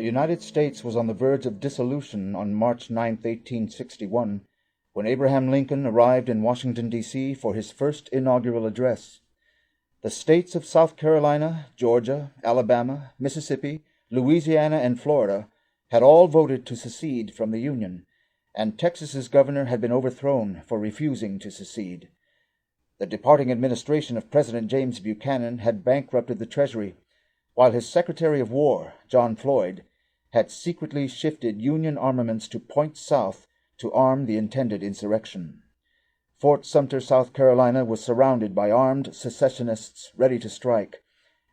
The United States was on the verge of dissolution on March 9, 1861, when Abraham Lincoln arrived in Washington, D.C. for his first inaugural address. The states of South Carolina, Georgia, Alabama, Mississippi, Louisiana, and Florida had all voted to secede from the Union, and Texas's governor had been overthrown for refusing to secede. The departing administration of President James Buchanan had bankrupted the Treasury, while his Secretary of War, John Floyd, had secretly shifted Union armaments to Point South to arm the intended insurrection. Fort Sumter, South Carolina, was surrounded by armed secessionists ready to strike,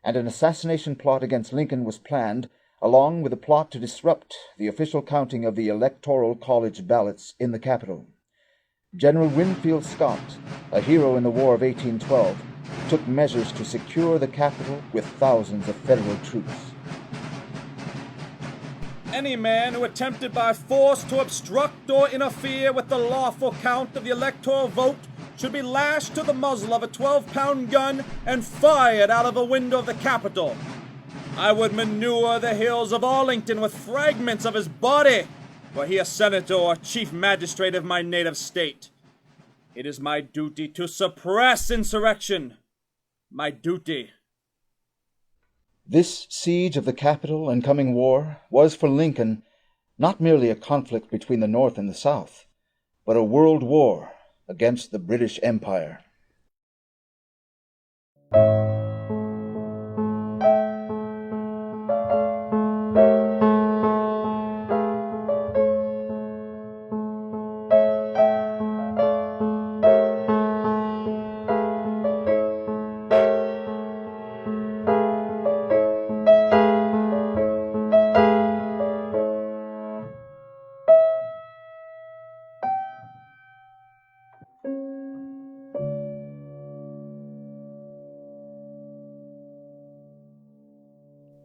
and an assassination plot against Lincoln was planned, along with a plot to disrupt the official counting of the Electoral College ballots in the capital. General Winfield Scott, a hero in the War of 1812, took measures to secure the capital with thousands of federal troops. Any man who attempted by force to obstruct or interfere with the lawful count of the electoral vote should be lashed to the muzzle of a 12-pound gun and fired out of a window of the Capitol. I would manure the hills of Arlington with fragments of his body, were he a senator or chief magistrate of my native state. It is my duty to suppress insurrection. My duty. This siege of the Capitol and coming war was for Lincoln not merely a conflict between the North and the South, but a world war against the British Empire.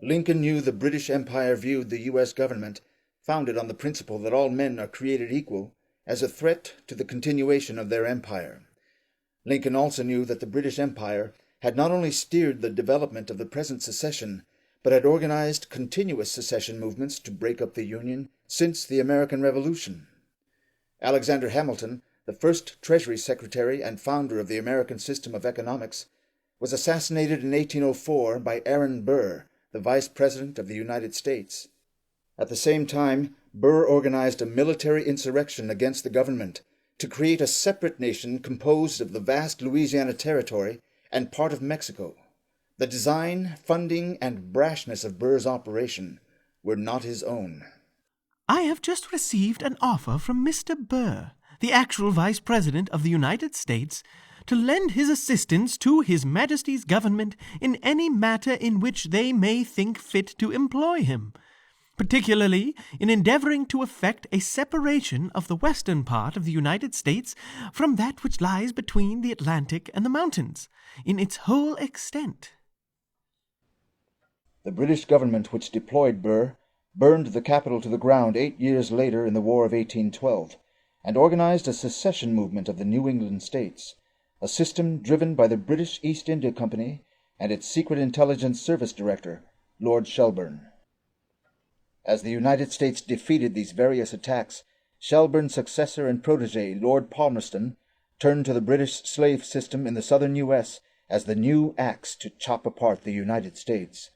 Lincoln knew the British Empire viewed the U.S. government, founded on the principle that all men are created equal, as a threat to the continuation of their empire. Lincoln also knew that the British Empire had not only steered the development of the present secession, but had organized continuous secession movements to break up the Union since the American Revolution. Alexander Hamilton, the first Treasury Secretary and founder of the American system of economics, was assassinated in 1804 by Aaron Burr, the Vice President of the United States. At the same time, Burr organized a military insurrection against the government to create a separate nation composed of the vast Louisiana Territory and part of Mexico. The design, funding, and brashness of Burr's operation were not his own. I have just received an offer from Mr. Burr, the actual Vice President of the United States, to lend his assistance to His Majesty's government in any matter in which they may think fit to employ him, particularly in endeavoring to effect a separation of the western part of the United States from that which lies between the Atlantic and the mountains, in its whole extent. The British government which deployed Burr burned the capital to the ground 8 years later in the War of 1812, and organized a secession movement of the New England states, a system driven by the British East India Company and its Secret Intelligence Service Director, Lord Shelburne. As the United States defeated these various attacks, Shelburne's successor and protege, Lord Palmerston, turned to the British slave system in the southern U.S. as the new axe to chop apart the United States.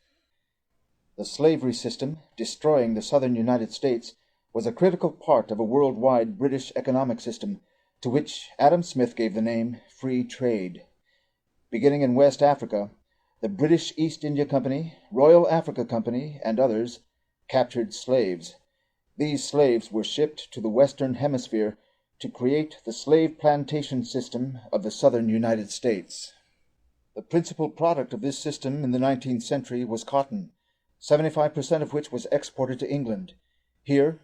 The slavery system, destroying the southern United States, was a critical part of a worldwide British economic system to which Adam Smith gave the name Free Trade. Beginning in West Africa, the British East India Company, Royal Africa Company, and others captured slaves. These slaves were shipped to the Western Hemisphere to create the slave plantation system of the southern United States. The principal product of this system in the 19th century was cotton, 75% of which was exported to England. Here,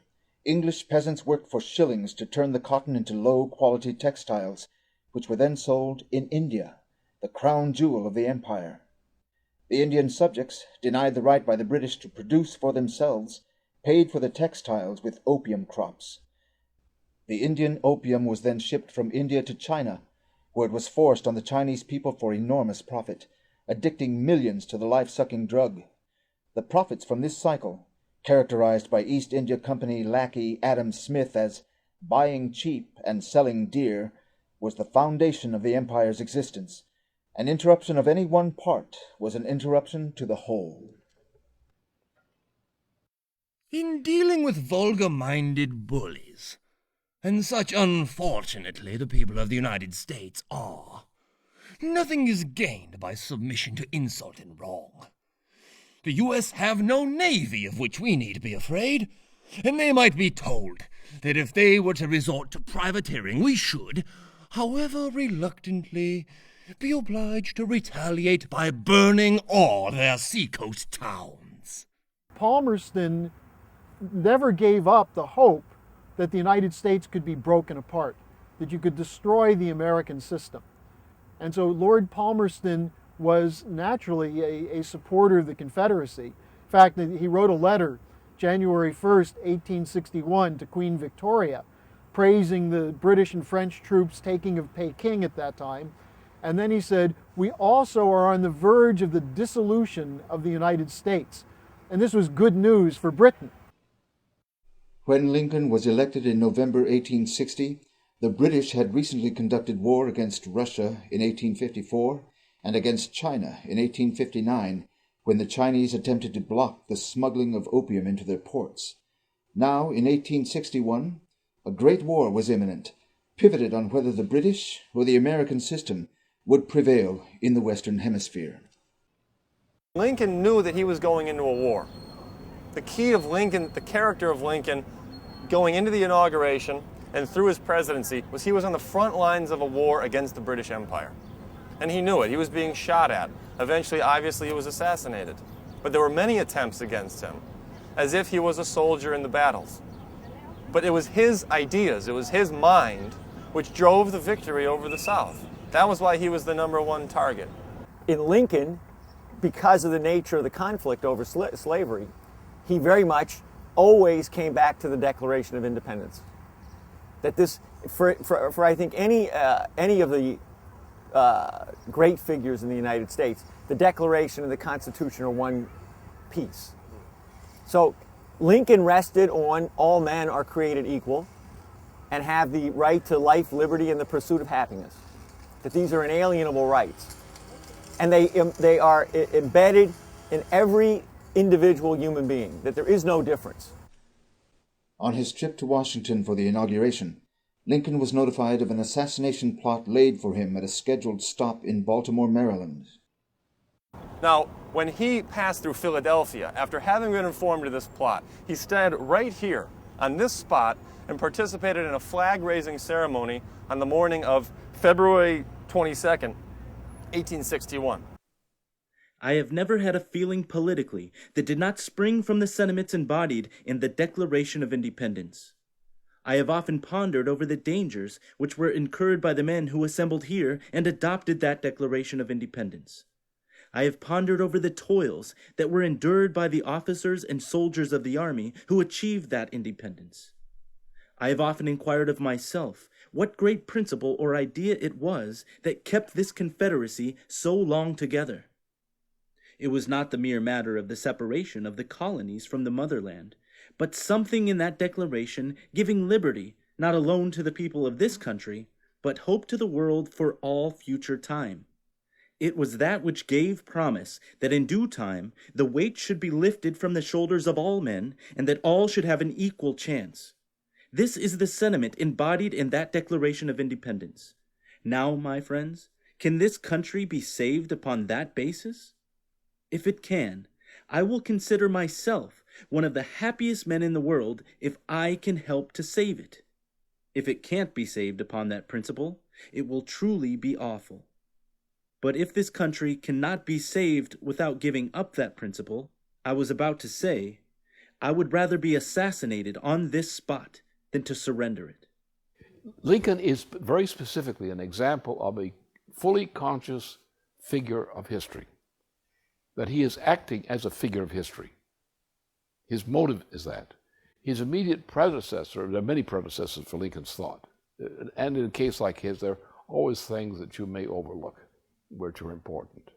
English peasants worked for shillings to turn the cotton into low-quality textiles, which were then sold in India, the crown jewel of the empire. The Indian subjects, denied the right by the British to produce for themselves, paid for the textiles with opium crops. The Indian opium was then shipped from India to China, where it was forced on the Chinese people for enormous profit, addicting millions to the life-sucking drug. The profits from this cycle characterized by East India Company lackey Adam Smith as buying cheap and selling dear, was the foundation of the empire's existence. An interruption of any one part was an interruption to the whole. In dealing with vulgar-minded bullies, and such unfortunately the people of the United States are, nothing is gained by submission to insult and wrong. The U.S. have no navy of which we need be afraid, and they might be told that if they were to resort to privateering, we should, however reluctantly, be obliged to retaliate by burning all their seacoast towns. Palmerston never gave up the hope that the United States could be broken apart, that you could destroy the American system. And so Lord Palmerston was naturally a supporter of the Confederacy. In fact, he wrote a letter January 1st, 1861 to Queen Victoria, praising the British and French troops taking of Peking at that time. And then he said, "We also are on the verge of the dissolution of the United States." And this was good news for Britain. When Lincoln was elected in November 1860, the British had recently conducted war against Russia in 1854 and against China in 1859, when the Chinese attempted to block the smuggling of opium into their ports. Now, in 1861, a great war was imminent, pivoted on whether the British or the American system would prevail in the Western Hemisphere. Lincoln knew that he was going into a war. The key of Lincoln, the character of Lincoln, going into the inauguration and through his presidency, was he was on the front lines of a war against the British Empire. And he knew it. He was being shot at. Eventually, obviously, he was assassinated. But there were many attempts against him, as if he was a soldier in the battles. But it was his ideas, it was his mind, which drove the victory over the South. That was why he was the #1 target. In Lincoln, because of the nature of the conflict over slavery, he very much always came back to the Declaration of Independence. That this, for I think any of the great figures in the United States, the Declaration and the Constitution are one piece. So Lincoln rested on all men are created equal and have the right to life, liberty, and the pursuit of happiness. That these are inalienable rights. And they are embedded in every individual human being, that there is no difference. On his trip to Washington for the inauguration, Lincoln was notified of an assassination plot laid for him at a scheduled stop in Baltimore, Maryland. Now, when he passed through Philadelphia, after having been informed of this plot, he stayed right here on this spot and participated in a flag-raising ceremony on the morning of February 22nd, 1861. I have never had a feeling politically that did not spring from the sentiments embodied in the Declaration of Independence. I have often pondered over the dangers which were incurred by the men who assembled here and adopted that Declaration of Independence. I have pondered over the toils that were endured by the officers and soldiers of the army who achieved that independence. I have often inquired of myself what great principle or idea it was that kept this Confederacy so long together. It was not the mere matter of the separation of the colonies from the motherland, but something in that declaration giving liberty not alone to the people of this country, but hope to the world for all future time. It was that which gave promise that in due time the weight should be lifted from the shoulders of all men, and that all should have an equal chance. This is the sentiment embodied in that Declaration of Independence. Now, my friends, can this country be saved upon that basis? If it can, I will consider myself one of the happiest men in the world if I can help to save it. If it can't be saved upon that principle, it will truly be awful. But if this country cannot be saved without giving up that principle, I was about to say, I would rather be assassinated on this spot than to surrender it. Lincoln is very specifically an example of a fully conscious figure of history, that he is acting as a figure of history. His motive is that. His immediate predecessor, there are many predecessors for Lincoln's thought, and in a case like his, there are always things that you may overlook, which are important.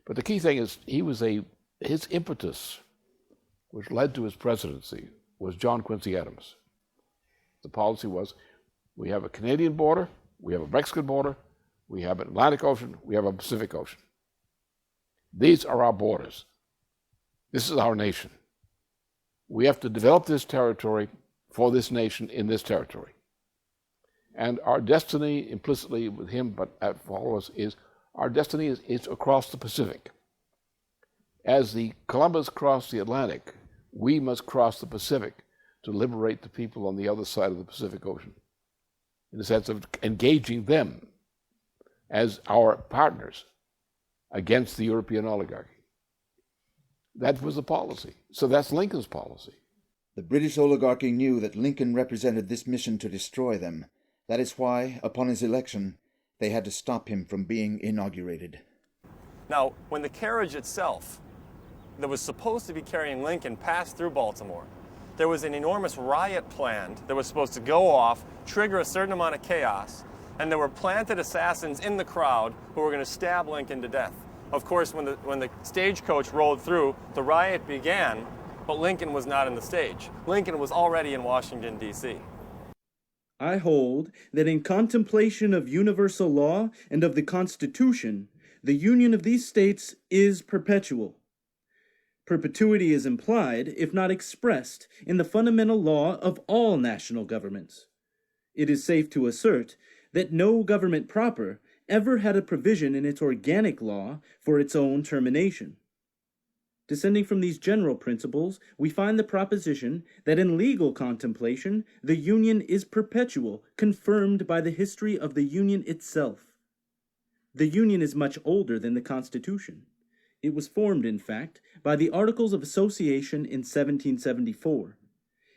But the key thing is his impetus which led to his presidency was John Quincy Adams. The policy was, we have a Canadian border, we have a Mexican border, we have an Atlantic Ocean, we have a Pacific Ocean. These are our borders. This is our nation. We have to develop this territory for this nation in this territory. And our destiny, implicitly with him, but for all of us, is our destiny is across the Pacific. As the Columbus crossed the Atlantic, we must cross the Pacific to liberate the people on the other side of the Pacific Ocean, in the sense of engaging them as our partners against the European oligarchy. That was the policy. So that's Lincoln's policy. The British oligarchy knew that Lincoln represented this mission to destroy them. That is why, upon his election, they had to stop him from being inaugurated. Now, when the carriage itself that was supposed to be carrying Lincoln passed through Baltimore, there was an enormous riot planned that was supposed to go off, trigger a certain amount of chaos, and there were planted assassins in the crowd who were going to stab Lincoln to death. Of course, when the stagecoach rolled through, the riot began, but Lincoln was not in the stage. Lincoln was already in Washington, D.C. I hold that in contemplation of universal law and of the Constitution, the union of these states is perpetual. Perpetuity is implied, if not expressed, in the fundamental law of all national governments. It is safe to assert that no government proper ever had a provision in its organic law for its own termination. Descending from these general principles, we find the proposition that in legal contemplation, the Union is perpetual, confirmed by the history of the Union itself. The Union is much older than the Constitution. It was formed, in fact, by the Articles of Association in 1774.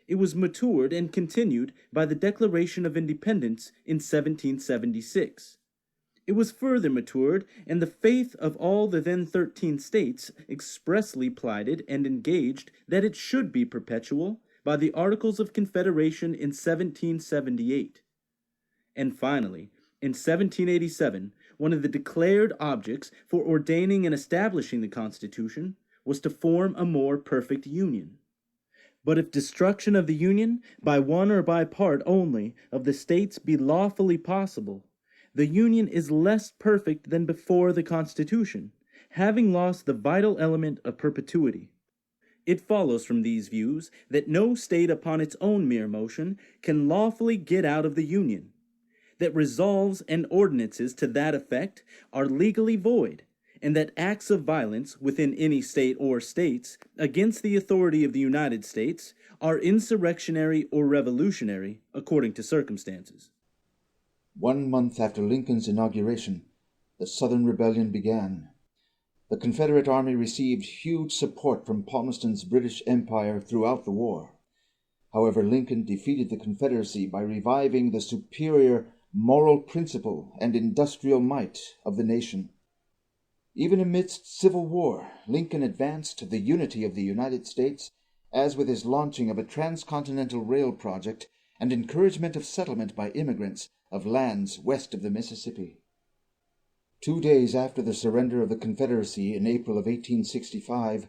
It was matured and continued by the Declaration of Independence in 1776. It was further matured, and the faith of all the then 13 states expressly plighted and engaged that it should be perpetual by the Articles of Confederation in 1778. And finally, in 1787, one of the declared objects for ordaining and establishing the Constitution was to form a more perfect union. But if destruction of the Union, by one or by part only, of the states be lawfully possible, the Union is less perfect than before the Constitution, having lost the vital element of perpetuity. It follows from these views that no state upon its own mere motion can lawfully get out of the Union, that resolves and ordinances to that effect are legally void, and that acts of violence within any state or states against the authority of the United States are insurrectionary or revolutionary according to circumstances. 1 month after Lincoln's inauguration, the Southern Rebellion began. The Confederate Army received huge support from Palmerston's British Empire throughout the war. However, Lincoln defeated the Confederacy by reviving the superior moral principle and industrial might of the nation. Even amidst civil war, Lincoln advanced the unity of the United States, as with his launching of a transcontinental rail project and encouragement of settlement by immigrants of lands west of the Mississippi. 2 days after the surrender of the Confederacy in April of 1865,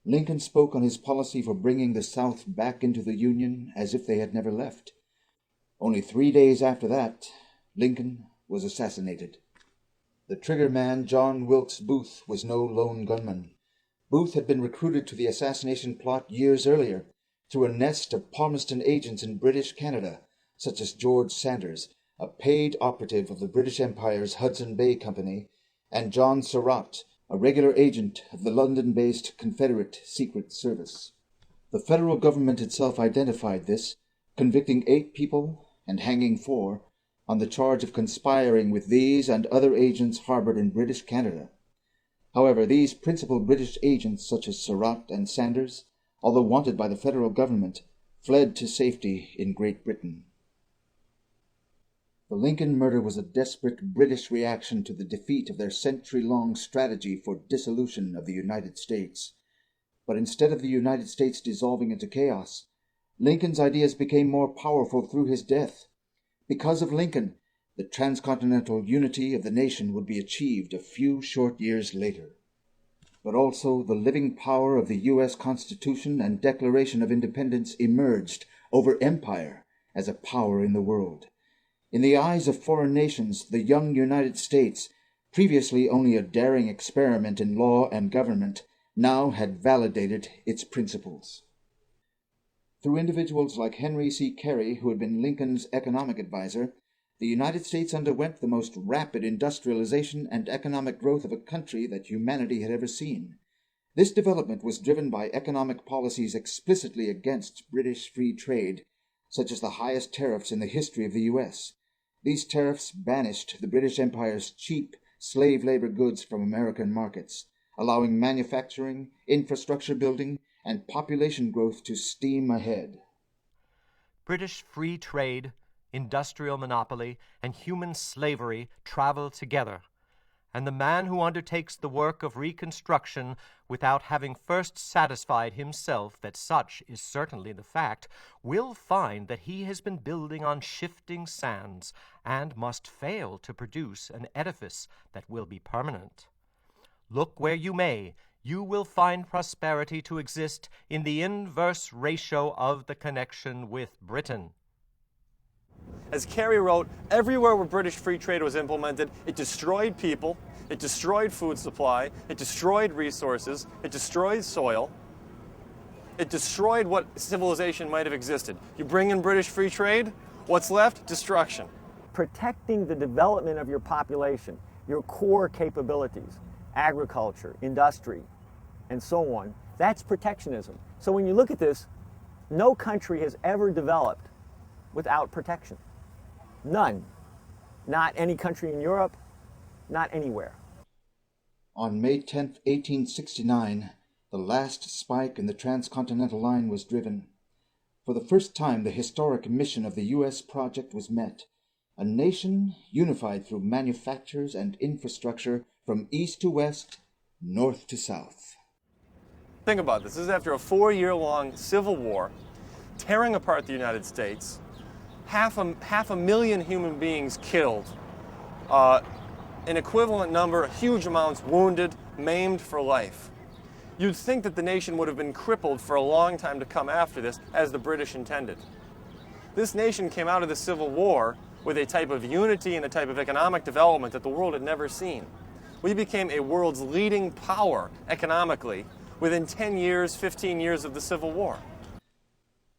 Lincoln spoke on his policy for bringing the South back into the Union as if they had never left. Only 3 days after that, Lincoln was assassinated. The trigger man, John Wilkes Booth, was no lone gunman. Booth had been recruited to the assassination plot years earlier through a nest of Palmerston agents in British Canada, such as George Sanders, a paid operative of the British Empire's Hudson Bay Company, and John Surratt, a regular agent of the London-based Confederate Secret Service. The federal government itself identified this, convicting 8 people and hanging 4 on the charge of conspiring with these and other agents harbored in British Canada. However, these principal British agents, such as Surratt and Sanders, although wanted by the federal government, fled to safety in Great Britain. The Lincoln murder was a desperate British reaction to the defeat of their century-long strategy for dissolution of the United States. But instead of the United States dissolving into chaos, Lincoln's ideas became more powerful through his death. Because of Lincoln, the transcontinental unity of the nation would be achieved a few short years later. but also the living power of the U.S. Constitution and Declaration of Independence emerged over empire as a power in the world. In the eyes of foreign nations, the young United States, previously only a daring experiment in law and government, now had validated its principles. Through individuals like Henry C. Carey, who had been Lincoln's economic advisor, the United States underwent the most rapid industrialization and economic growth of a country that humanity had ever seen. This development was driven by economic policies explicitly against British free trade, such as the highest tariffs in the history of the U.S. These tariffs banished the British Empire's cheap slave labor goods from American markets, allowing manufacturing, infrastructure building, and population growth to steam ahead. British free trade, industrial monopoly, and human slavery travel together, and the man who undertakes the work of reconstruction without having first satisfied himself that such is certainly the fact will find that he has been building on shifting sands and must fail to produce an edifice that will be permanent. Look where you may, you will find prosperity to exist in the inverse ratio of the connection with Britain. As Carey wrote, everywhere where British free trade was implemented, it destroyed people, it destroyed food supply, it destroyed resources, it destroyed soil, it destroyed what civilization might have existed. You bring in British free trade, what's left? Destruction. Protecting the development of your population, your core capabilities, agriculture, industry, and so on, that's protectionism. So when you look at this, no country has ever developed without protection. None. Not any country in Europe, not anywhere. On May 10, 1869, the last spike in the transcontinental line was driven. For the first time, the historic mission of the U.S. project was met. A nation unified through manufactures and infrastructure from east to west, north to south. Think about this. This is after a 4-year-long civil war, tearing apart the United States, half a million human beings killed, an equivalent number, huge amounts wounded, maimed for life. You'd think that the nation would have been crippled for a long time to come after this, as the British intended. This nation came out of the Civil War with a type of unity and a type of economic development that the world had never seen. We became a world's leading power economically within 10 years, 15 years of the Civil War.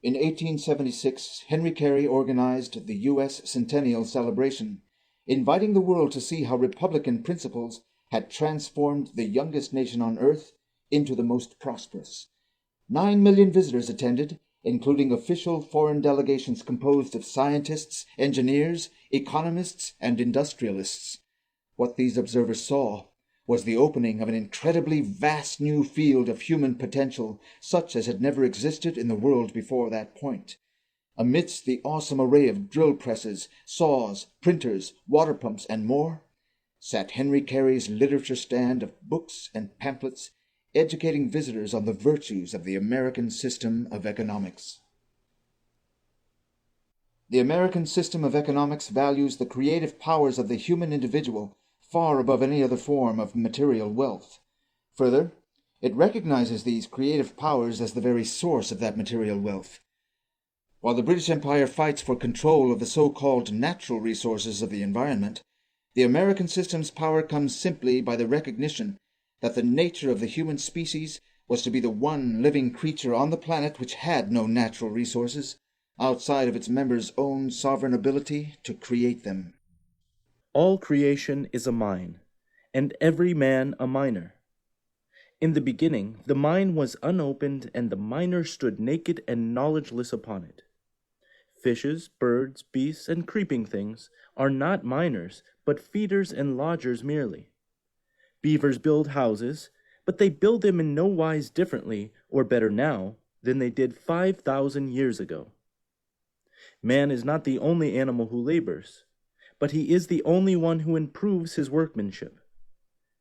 In 1876, Henry Carey organized the U.S. Centennial Celebration, inviting the world to see how Republican principles had transformed the youngest nation on earth into the most prosperous. 9 million visitors attended, including official foreign delegations composed of scientists, engineers, economists, and industrialists. What these observers saw was the opening of an incredibly vast new field of human potential, such as had never existed in the world before that point. Amidst the awesome array of drill presses, saws, printers, water pumps, and more, sat Henry Carey's literature stand of books and pamphlets, educating visitors on the virtues of the American system of economics. The American system of economics values the creative powers of the human individual far above any other form of material wealth. Further, it recognizes these creative powers as the very source of that material wealth. While the British Empire fights for control of the so-called natural resources of the environment, the American system's power comes simply by the recognition that the nature of the human species was to be the one living creature on the planet which had no natural resources, outside of its members' own sovereign ability to create them. All creation is a mine, and every man a miner. In the beginning, the mine was unopened, and the miner stood naked and knowledgeless upon it. Fishes, birds, beasts, and creeping things are not miners, but feeders and lodgers merely. Beavers build houses, but they build them in no wise differently, or better now, than they did 5,000 years ago. Man is not the only animal who labors, but he is the only one who improves his workmanship.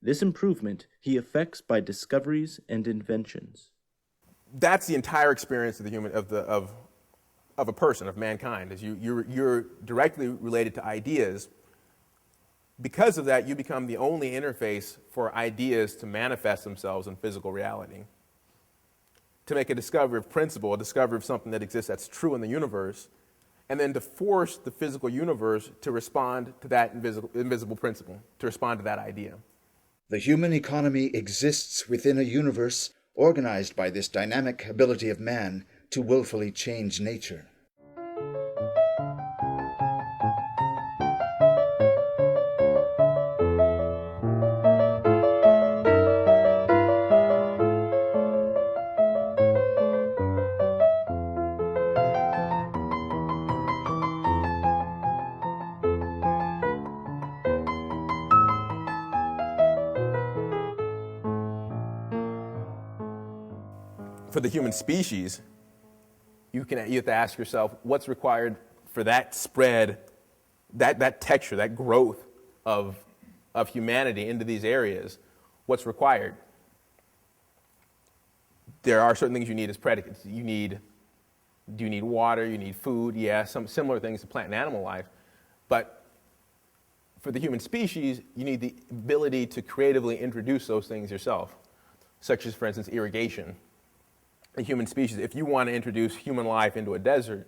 This improvement he effects by discoveries and inventions. That's the entire experience of the human of a person, of mankind. Is you're directly related to ideas, Because of that, you become the only interface for ideas to manifest themselves in physical reality. To make a discovery of principle, a discovery of something that exists that's true in the universe, and then to force the physical universe to respond to that invisible principle, to respond to that idea. The human economy exists within a universe organized by this dynamic ability of man to willfully change nature. For the human species, you have to ask yourself what's required for that spread, that texture, that growth of humanity into these areas. What's required? There are certain things you need as predicates. Do you need water? You need food? Yeah, some similar things to plant and animal life. But for the human species, you need the ability to creatively introduce those things yourself, such as, for instance, irrigation. The human species, if you want to introduce human life into a desert,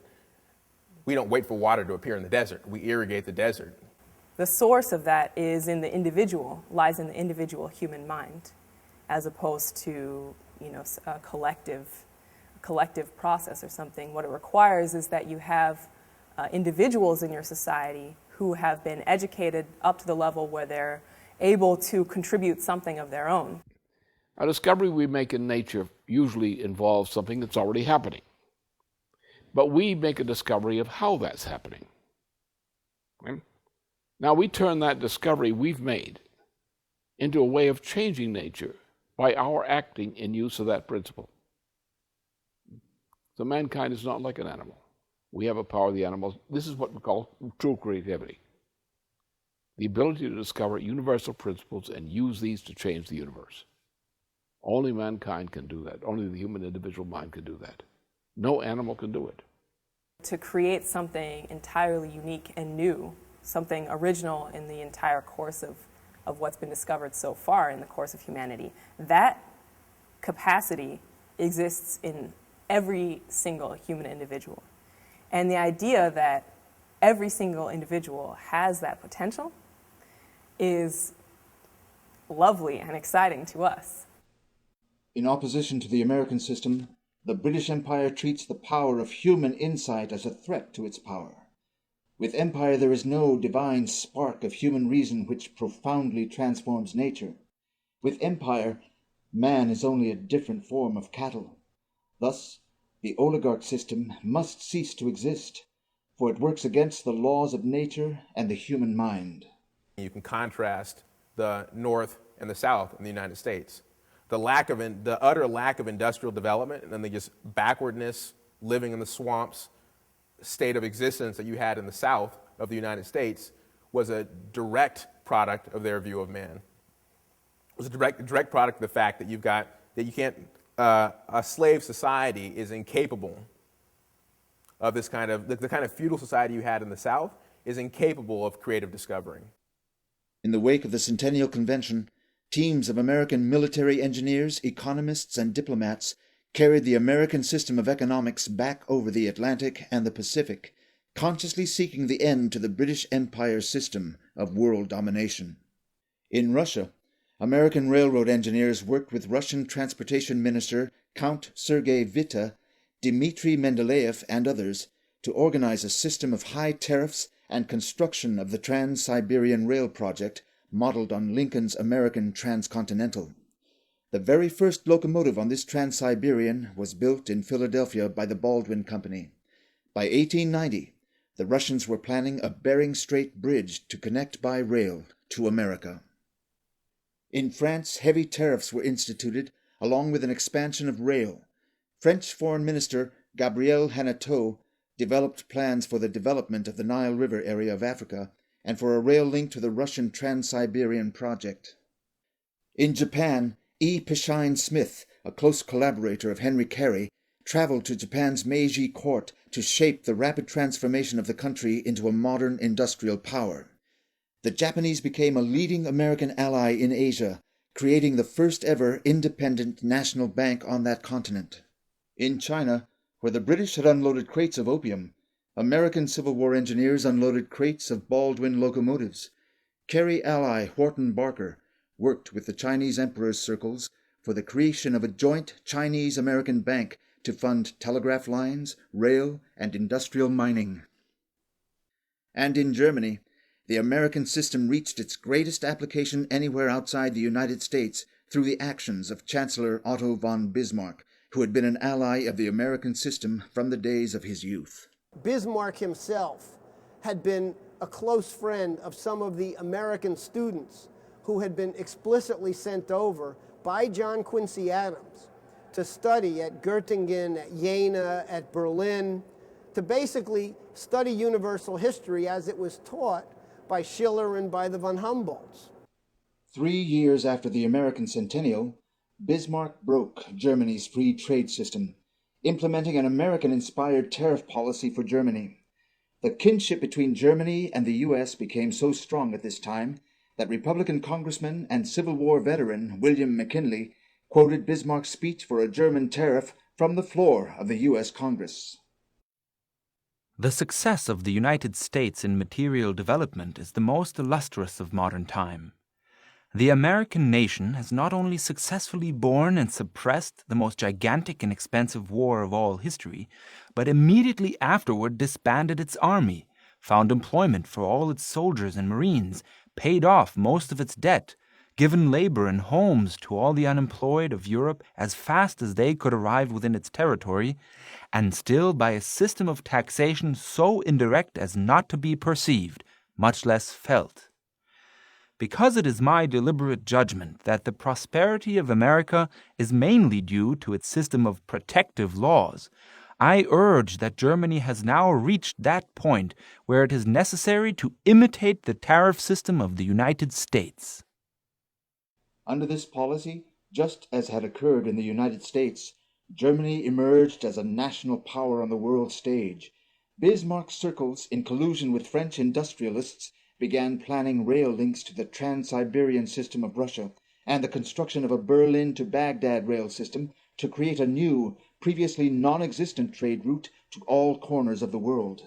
we don't wait for water to appear in the desert. We irrigate the desert. The source of that is in the individual, lies in the individual human mind, as opposed to, a collective process or something. What it requires is that you have individuals in your society who have been educated up to the level where they're able to contribute something of their own. A discovery we make in nature usually involves something that's already happening. But we make a discovery of how that's happening. Okay? Now we turn that discovery we've made into a way of changing nature by our acting in use of that principle. So mankind is not like an animal. We have a power of the animals. This is what we call true creativity. The ability to discover universal principles and use these to change the universe. Only mankind can do that. Only the human individual mind can do that. No animal can do it. To create something entirely unique and new, something original in the entire course of what's been discovered so far in the course of humanity, that capacity exists in every single human individual. And the idea that every single individual has that potential is lovely and exciting to us. In opposition to the American system, the British Empire treats the power of human insight as a threat to its power. With empire there is no divine spark of human reason which profoundly transforms nature. With empire, man is only a different form of cattle. Thus, the oligarch system must cease to exist, for it works against the laws of nature and the human mind. You can contrast the North and the South in the United States. The utter lack of industrial development and then the just backwardness, living in the swamps, state of existence that you had in the South of the United States was a direct product of their view of man. It was a direct product of the fact that a slave society is incapable of this kind of, the kind of feudal society you had in the South is incapable of creative discovery. In the wake of the Centennial Convention, teams of American military engineers, economists, and diplomats carried the American system of economics back over the Atlantic and the Pacific, consciously seeking the end to the British Empire system of world domination. In Russia, American railroad engineers worked with Russian Transportation Minister Count Sergei Witte, Dmitry Mendeleev, and others to organize a system of high tariffs and construction of the Trans-Siberian Rail project modeled on Lincoln's American Transcontinental. The very first locomotive on this Trans-Siberian was built in Philadelphia by the Baldwin Company. By 1890, the Russians were planning a Bering Strait bridge to connect by rail to America. In France, heavy tariffs were instituted, along with an expansion of rail. French Foreign Minister Gabriel Hanotaux developed plans for the development of the Nile River area of Africa and for a rail link to the Russian Trans-Siberian project. In Japan, E. Pishine Smith, a close collaborator of Henry Carey, traveled to Japan's Meiji court to shape the rapid transformation of the country into a modern industrial power. The Japanese became a leading American ally in Asia, creating the first ever independent national bank on that continent. In China, where the British had unloaded crates of opium, American Civil War engineers unloaded crates of Baldwin locomotives. Kerry ally Horton Barker worked with the Chinese Emperor's circles for the creation of a joint Chinese-American bank to fund telegraph lines, rail, and industrial mining. And in Germany, the American system reached its greatest application anywhere outside the United States through the actions of Chancellor Otto von Bismarck, who had been an ally of the American system from the days of his youth. Bismarck himself had been a close friend of some of the American students who had been explicitly sent over by John Quincy Adams to study at Göttingen, at Jena, at Berlin, to basically study universal history as it was taught by Schiller and by the von Humboldts. 3 years after the American centennial, Bismarck broke Germany's free trade system, implementing an American-inspired tariff policy for Germany. The kinship between Germany and the U.S. became so strong at this time that Republican congressman and Civil War veteran William McKinley quoted Bismarck's speech for a German tariff from the floor of the U.S. Congress. The success of the United States in material development is the most illustrious of modern time. The American nation has not only successfully borne and suppressed the most gigantic and expensive war of all history, but immediately afterward disbanded its army, found employment for all its soldiers and marines, paid off most of its debt, given labor and homes to all the unemployed of Europe as fast as they could arrive within its territory, and still by a system of taxation so indirect as not to be perceived, much less felt. Because it is my deliberate judgment that the prosperity of America is mainly due to its system of protective laws, I urge that Germany has now reached that point where it is necessary to imitate the tariff system of the United States. Under this policy, just as had occurred in the United States, Germany emerged as a national power on the world stage. Bismarck's circles, in collusion with French industrialists, began planning rail links to the Trans-Siberian system of Russia and the construction of a Berlin to Baghdad rail system to create a new, previously non-existent trade route to all corners of the world.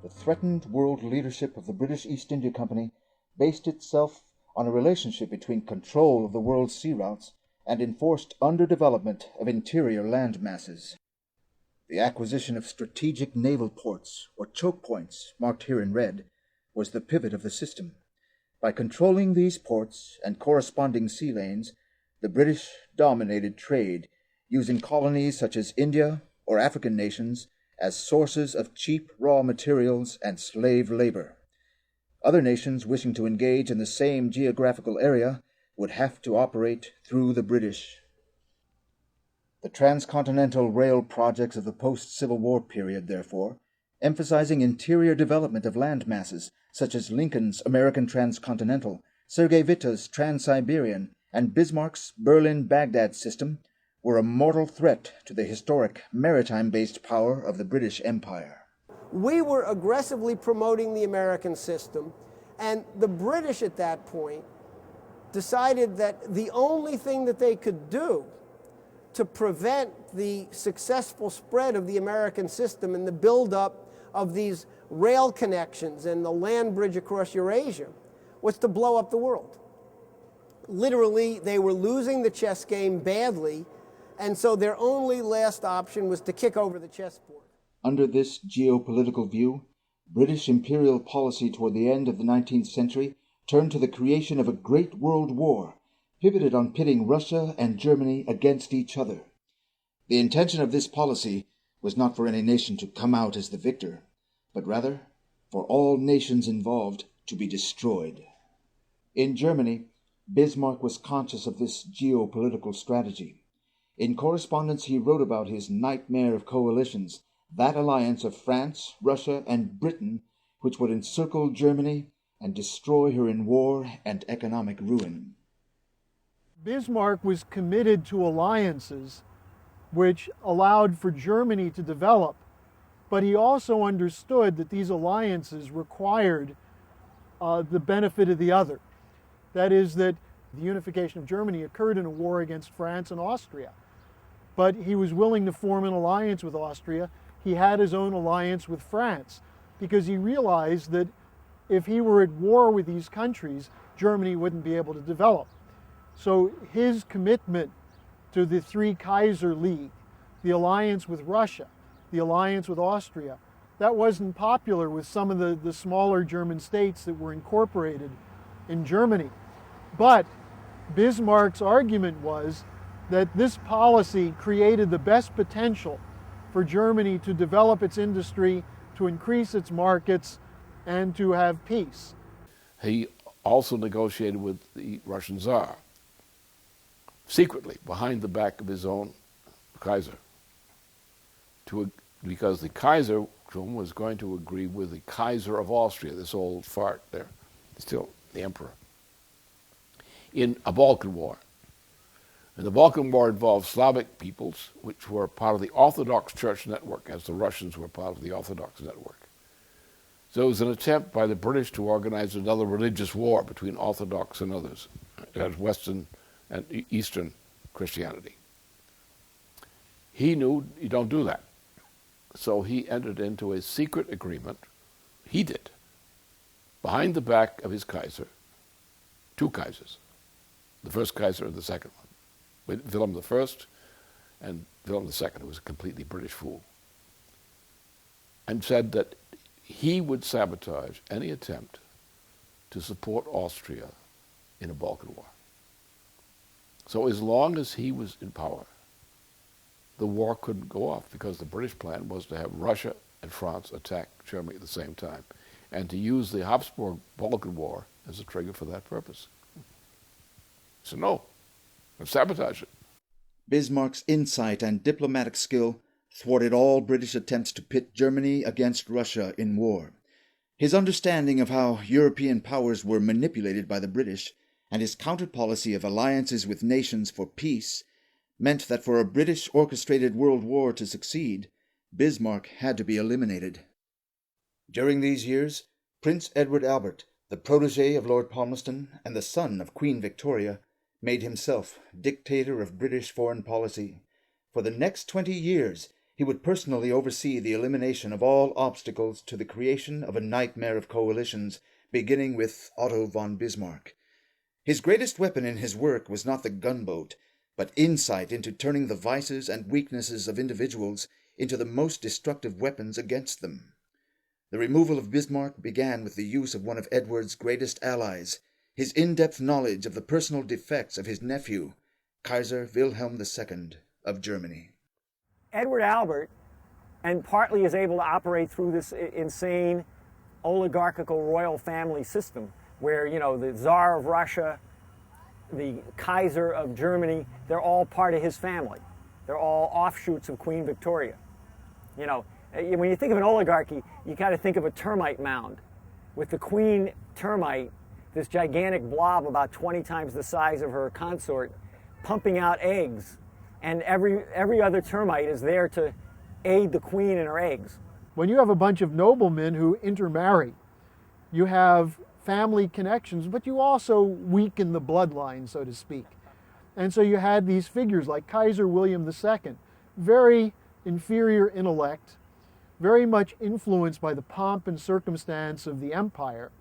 The threatened world leadership of the British East India Company based itself on a relationship between control of the world's sea routes and enforced underdevelopment of interior land masses. The acquisition of strategic naval ports, or choke points, marked here in red, was the pivot of the system. By controlling these ports and corresponding sea lanes, the British dominated trade, using colonies such as India or African nations as sources of cheap raw materials and slave labor. Other nations wishing to engage in the same geographical area would have to operate through the British. The transcontinental rail projects of the post-Civil War period, therefore, emphasizing interior development of land masses, such as Lincoln's American Transcontinental, Sergei Witta's Trans-Siberian, and Bismarck's Berlin-Baghdad system, were a mortal threat to the historic maritime-based power of the British Empire. We were aggressively promoting the American system, and the British at that point decided that the only thing that they could do to prevent the successful spread of the American system and the buildup of these rail connections and the land bridge across Eurasia was to blow up the world. Literally, they were losing the chess game badly, and so their only last option was to kick over the chessboard. Under this geopolitical view, British imperial policy toward the end of the 19th century turned to the creation of a great world war, pivoted on pitting Russia and Germany against each other. The intention of this policy was not for any nation to come out as the victor, but rather for all nations involved to be destroyed. In Germany, Bismarck was conscious of this geopolitical strategy. In correspondence he wrote about his nightmare of coalitions, that alliance of France, Russia, and Britain which would encircle Germany and destroy her in war and economic ruin. Bismarck was committed to alliances which allowed for Germany to develop, but he also understood that these alliances required the benefit of the other. That is, that the unification of Germany occurred in a war against France and Austria. But he was willing to form an alliance with Austria. He had his own alliance with France because he realized that if he were at war with these countries, Germany wouldn't be able to develop. So his commitment to the Three Kaiser League, the alliance with Russia, the alliance with Austria, that wasn't popular with some of the smaller German states that were incorporated in Germany. But Bismarck's argument was that this policy created the best potential for Germany to develop its industry, to increase its markets, and to have peace. He also negotiated with the Russian Tsar, secretly, behind the back of his own Kaiser, because the Kaiser was going to agree with the Kaiser of Austria, this old fart there, still the emperor, in a Balkan War. And the Balkan War involved Slavic peoples, which were part of the Orthodox Church network, as the Russians were part of the Orthodox network. So it was an attempt by the British to organize another religious war between Orthodox and others, as Western and Eastern Christianity. He knew you don't do that. So he entered into a secret agreement, he did, behind the back of his Kaiser, two Kaisers, the first Kaiser and the second one, Wilhelm I and Wilhelm II, who was a completely British fool, and said that he would sabotage any attempt to support Austria in a Balkan War. So as long as he was in power, the war couldn't go off, because the British plan was to have Russia and France attack Germany at the same time, and to use the Habsburg-Balkan War as a trigger for that purpose. So no, let's sabotage it. Bismarck's insight and diplomatic skill thwarted all British attempts to pit Germany against Russia in war. His understanding of how European powers were manipulated by the British, and his counter-policy of alliances with nations for peace, meant that for a British-orchestrated world war to succeed, Bismarck had to be eliminated. During these years, Prince Edward Albert, the protege of Lord Palmerston and the son of Queen Victoria, made himself dictator of British foreign policy. For the next 20 years, he would personally oversee the elimination of all obstacles to the creation of a nightmare of coalitions, beginning with Otto von Bismarck. His greatest weapon in his work was not the gunboat, but insight into turning the vices and weaknesses of individuals into the most destructive weapons against them. The removal of Bismarck began with the use of one of Edward's greatest allies, his in-depth knowledge of the personal defects of his nephew, Kaiser Wilhelm II of Germany. Edward Albert, and partly is able to operate through this insane oligarchical royal family system, where, you know, the Tsar of Russia, the Kaiser of Germany, they're all part of his family. They're all offshoots of Queen Victoria. You know, when you think of an oligarchy, you kind of think of a termite mound. With the queen termite, this gigantic blob about 20 times the size of her consort, pumping out eggs, and every other termite is there to aid the queen in her eggs. When you have a bunch of noblemen who intermarry, you have family connections, but you also weaken the bloodline, so to speak. And so you had these figures like Kaiser William II, very inferior intellect, very much influenced by the pomp and circumstance of the empire.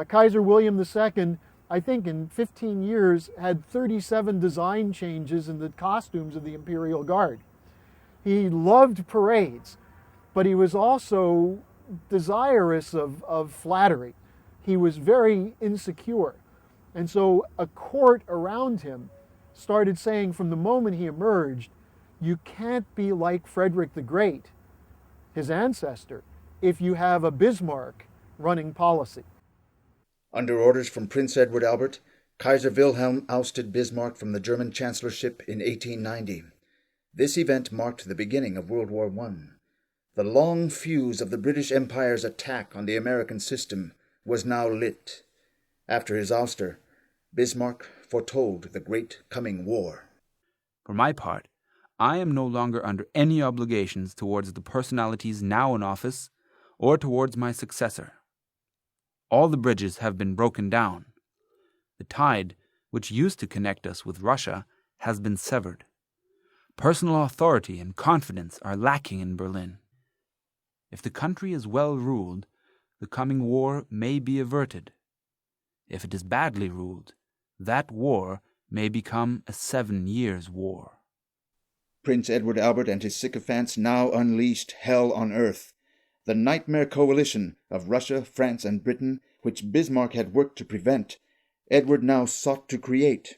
Kaiser William II, I think in 15 years, had 37 design changes in the costumes of the Imperial Guard. He loved parades, but he was also desirous of flattery. He was very insecure. And so a court around him started saying from the moment he emerged, you can't be like Frederick the Great, his ancestor, if you have a Bismarck running policy. Under orders from Prince Edward Albert, Kaiser Wilhelm ousted Bismarck from the German chancellorship in 1890. This event marked the beginning of World War I. The long fuse of the British Empire's attack on the American system was now lit. After his ouster, Bismarck foretold the great coming war. For my part, I am no longer under any obligations towards the personalities now in office or towards my successor. All the bridges have been broken down. The tide, which used to connect us with Russia, has been severed. Personal authority and confidence are lacking in Berlin. If the country is well ruled, the coming war may be averted. If it is badly ruled, that war may become a 7 years' war. Prince Edward Albert and his sycophants now unleashed hell on earth. The nightmare coalition of Russia, France, and Britain, which Bismarck had worked to prevent, Edward now sought to create.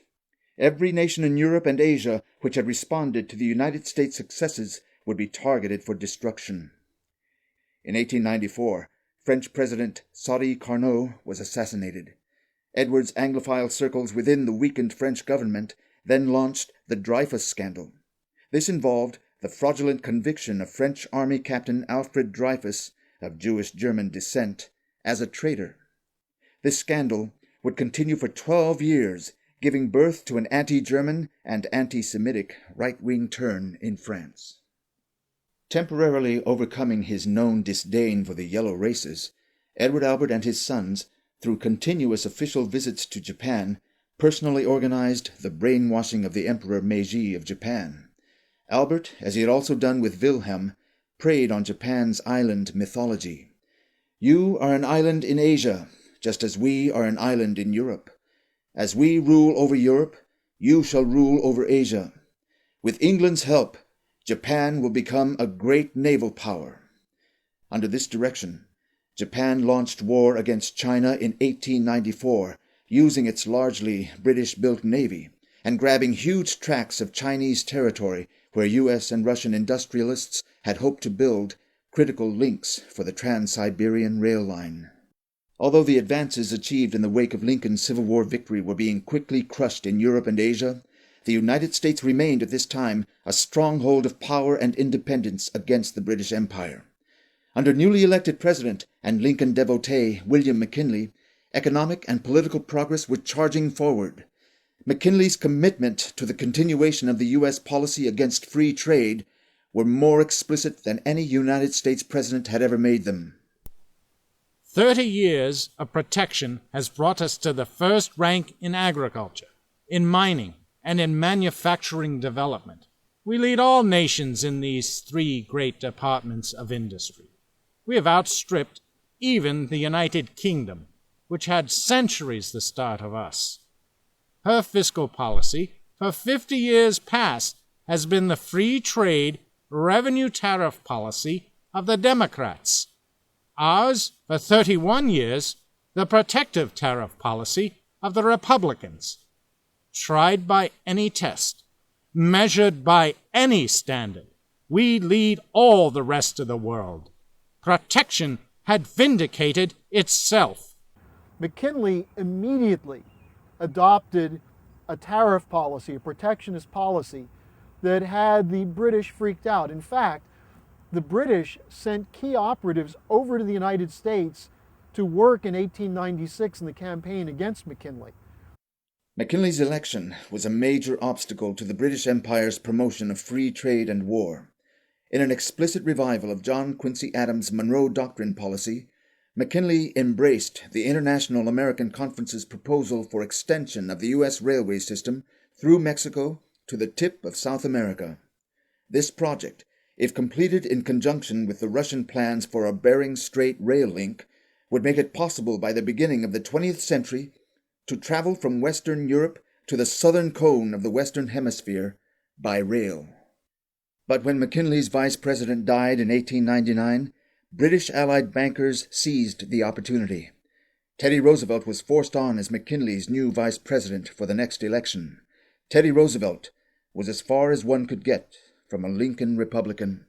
Every nation in Europe and Asia which had responded to the United States' successes would be targeted for destruction. In 1894, French President Sadi Carnot was assassinated. Edward's Anglophile circles within the weakened French government then launched the Dreyfus Scandal. This involved the fraudulent conviction of French Army Captain Alfred Dreyfus, of Jewish-German descent, as a traitor. This scandal would continue for 12 years, giving birth to an anti-German and anti-Semitic right-wing turn in France. Temporarily overcoming his known disdain for the yellow races, Edward Albert and his sons, through continuous official visits to Japan, personally organized the brainwashing of the Emperor Meiji of Japan. Albert, as he had also done with Wilhelm, preyed on Japan's island mythology. You are an island in Asia, just as we are an island in Europe. As we rule over Europe, you shall rule over Asia. With England's help, Japan will become a great naval power. Under this direction, Japan launched war against China in 1894, using its largely British-built navy, and grabbing huge tracts of Chinese territory where U.S. and Russian industrialists had hoped to build critical links for the Trans-Siberian Rail Line. Although the advances achieved in the wake of Lincoln's Civil War victory were being quickly crushed in Europe and Asia, the United States remained at this time a stronghold of power and independence against the British Empire. Under newly elected President and Lincoln devotee William McKinley, economic and political progress were charging forward. McKinley's commitment to the continuation of the U.S. policy against free trade were more explicit than any United States president had ever made them. 30 years of protection has brought us to the first rank in agriculture, in mining, and in manufacturing development. We lead all nations in these 3 great departments of industry. We have outstripped even the United Kingdom, which had centuries the start of us. Her fiscal policy for 50 years past has been the free trade, revenue tariff policy of the Democrats. Ours, for 31 years, the protective tariff policy of the Republicans. Tried by any test, measured by any standard, we lead all the rest of the world. Protection had vindicated itself. McKinley immediately adopted a tariff policy, a protectionist policy, that had the British freaked out. In fact, the British sent key operatives over to the United States to work in 1896 in the campaign against McKinley. McKinley's election was a major obstacle to the British Empire's promotion of free trade and war. In an explicit revival of John Quincy Adams' Monroe Doctrine policy, McKinley embraced the International American Conference's proposal for extension of the U.S. railway system through Mexico to the tip of South America. This project, if completed in conjunction with the Russian plans for a Bering Strait rail link, would make it possible by the beginning of the 20th century to travel from Western Europe to the southern cone of the Western Hemisphere by rail. But when McKinley's vice president died in 1899, British Allied bankers seized the opportunity. Teddy Roosevelt was forced on as McKinley's new vice president for the next election. Teddy Roosevelt was as far as one could get from a Lincoln Republican.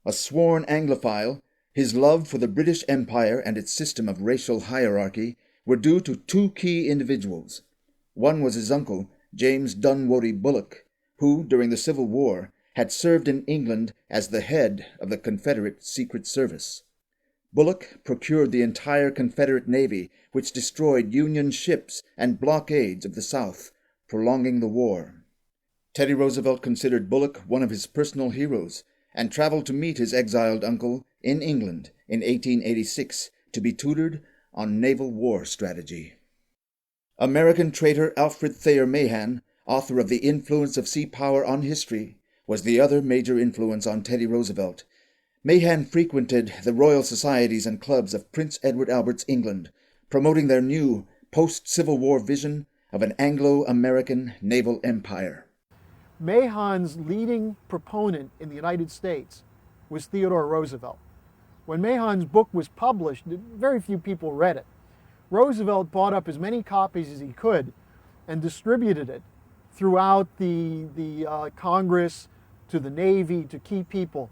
A sworn Anglophile, his love for the British Empire and its system of racial hierarchy were due to 2 key individuals, One was his uncle, James Dunwoody Bulloch, who, during the Civil War, had served in England as the head of the Confederate Secret Service. Bulloch procured the entire Confederate Navy, which destroyed Union ships and blockades of the South, prolonging the war. Teddy Roosevelt considered Bulloch one of his personal heroes, and traveled to meet his exiled uncle in England in 1886 to be tutored on naval war strategy. American traitor Alfred Thayer Mahan, author of The Influence of Sea Power on History, was the other major influence on Teddy Roosevelt. Mahan frequented the Royal Societies and clubs of Prince Edward Albert's England, promoting their new post-Civil War vision of an Anglo-American naval empire. Mahan's leading proponent in the United States was Theodore Roosevelt. When Mahan's book was published, very few people read it. Roosevelt bought up as many copies as he could and distributed it throughout the Congress, to the Navy, to key people.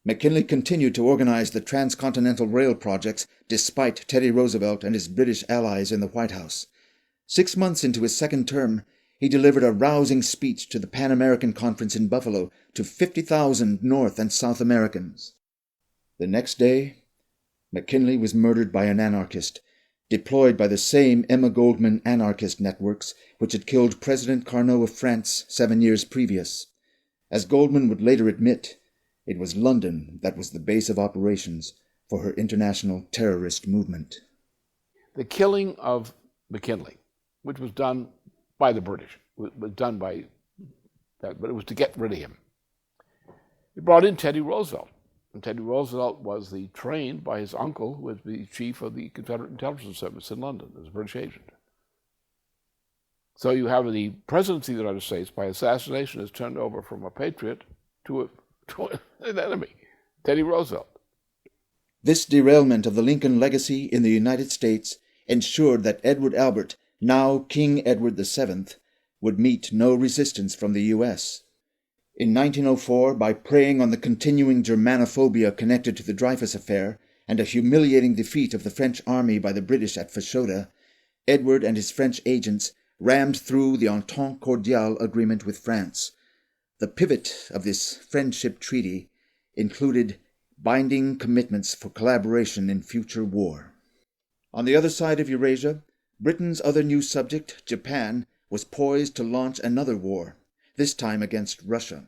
McKinley continued to organize the transcontinental rail projects despite Teddy Roosevelt and his British allies in the White House. 6 months into his second term, he delivered a rousing speech to the Pan American Conference in Buffalo to 50,000 North and South Americans. The next day, McKinley was murdered by an anarchist, deployed by the same Emma Goldman anarchist networks which had killed President Carnot of France 7 years previous. As Goldman would later admit, it was London that was the base of operations for her international terrorist movement. The killing of McKinley, which was done by the British, was done by that, but it was to get rid of him. It brought in Teddy Roosevelt. And Teddy Roosevelt was trained by his uncle, who was the chief of the Confederate Intelligence Service in London as a British agent. So you have the presidency of the United States by assassination is turned over from a patriot to an enemy, Teddy Roosevelt. This derailment of the Lincoln legacy in the United States ensured that Edward Albert, now King Edward VII, would meet no resistance from the U.S. In 1904, by preying on the continuing Germanophobia connected to the Dreyfus Affair and a humiliating defeat of the French army by the British at Fashoda, Edward and his French agents rammed through the Entente Cordiale agreement with France. The pivot of this friendship treaty included binding commitments for collaboration in future war. On the other side of Eurasia, Britain's other new subject, Japan, was poised to launch another war, this time against Russia.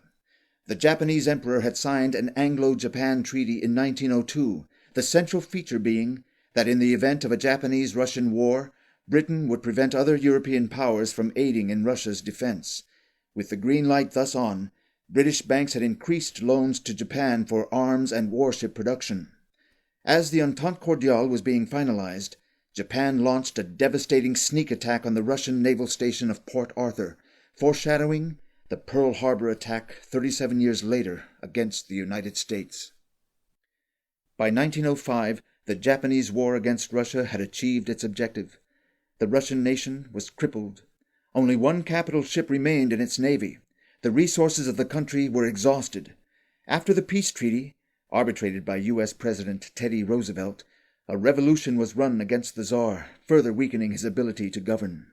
The Japanese emperor had signed an Anglo-Japan treaty in 1902, the central feature being that in the event of a Japanese-Russian war, Britain would prevent other European powers from aiding in Russia's defense. With the green light thus on, British banks had increased loans to Japan for arms and warship production. As the Entente Cordiale was being finalized, Japan launched a devastating sneak attack on the Russian naval station of Port Arthur, foreshadowing the Pearl Harbor attack 37 years later against the United States. By 1905, the Japanese war against Russia had achieved its objective. The Russian nation was crippled. Only one capital ship remained in its navy. The resources of the country were exhausted. After the peace treaty, arbitrated by U.S. President Teddy Roosevelt, a revolution was run against the Tsar, further weakening his ability to govern.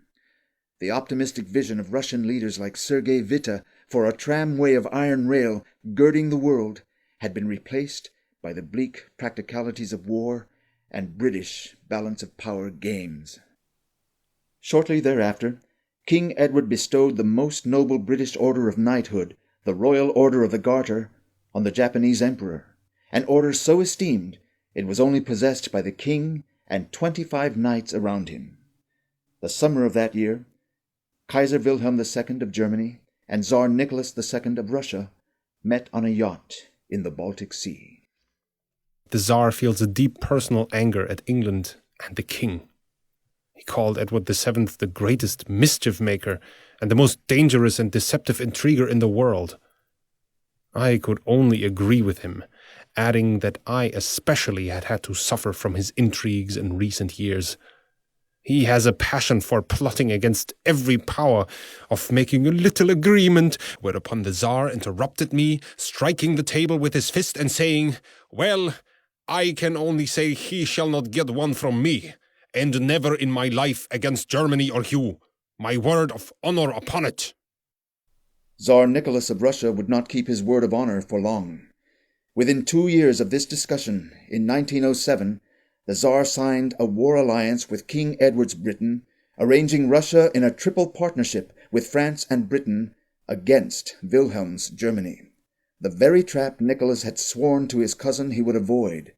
The optimistic vision of Russian leaders like Sergei Witte for a tramway of iron rail girding the world had been replaced by the bleak practicalities of war and British balance of power games. Shortly thereafter, King Edward bestowed the most noble British order of knighthood, the Royal Order of the Garter, on the Japanese emperor, an order so esteemed it was only possessed by the king and 25 knights around him. The summer of that year, Kaiser Wilhelm II of Germany and Tsar Nicholas II of Russia met on a yacht in the Baltic Sea. The Tsar feels a deep personal anger at England and the king. He called Edward VII the greatest mischief maker and the most dangerous and deceptive intriguer in the world. I could only agree with him, adding that I especially had to suffer from his intrigues in recent years. He has a passion for plotting against every power, of making a little agreement, whereupon the Tsar interrupted me, striking the table with his fist and saying, "Well, I can only say he shall not get one from me, and never in my life against Germany or you." My word of honor upon it. Tsar Nicholas of Russia would not keep his word of honor for long. Within 2 years of this discussion, in 1907, the Tsar signed a war alliance with King Edward's Britain, arranging Russia in a triple partnership with France and Britain against Wilhelm's Germany, the very trap Nicholas had sworn to his cousin he would avoid.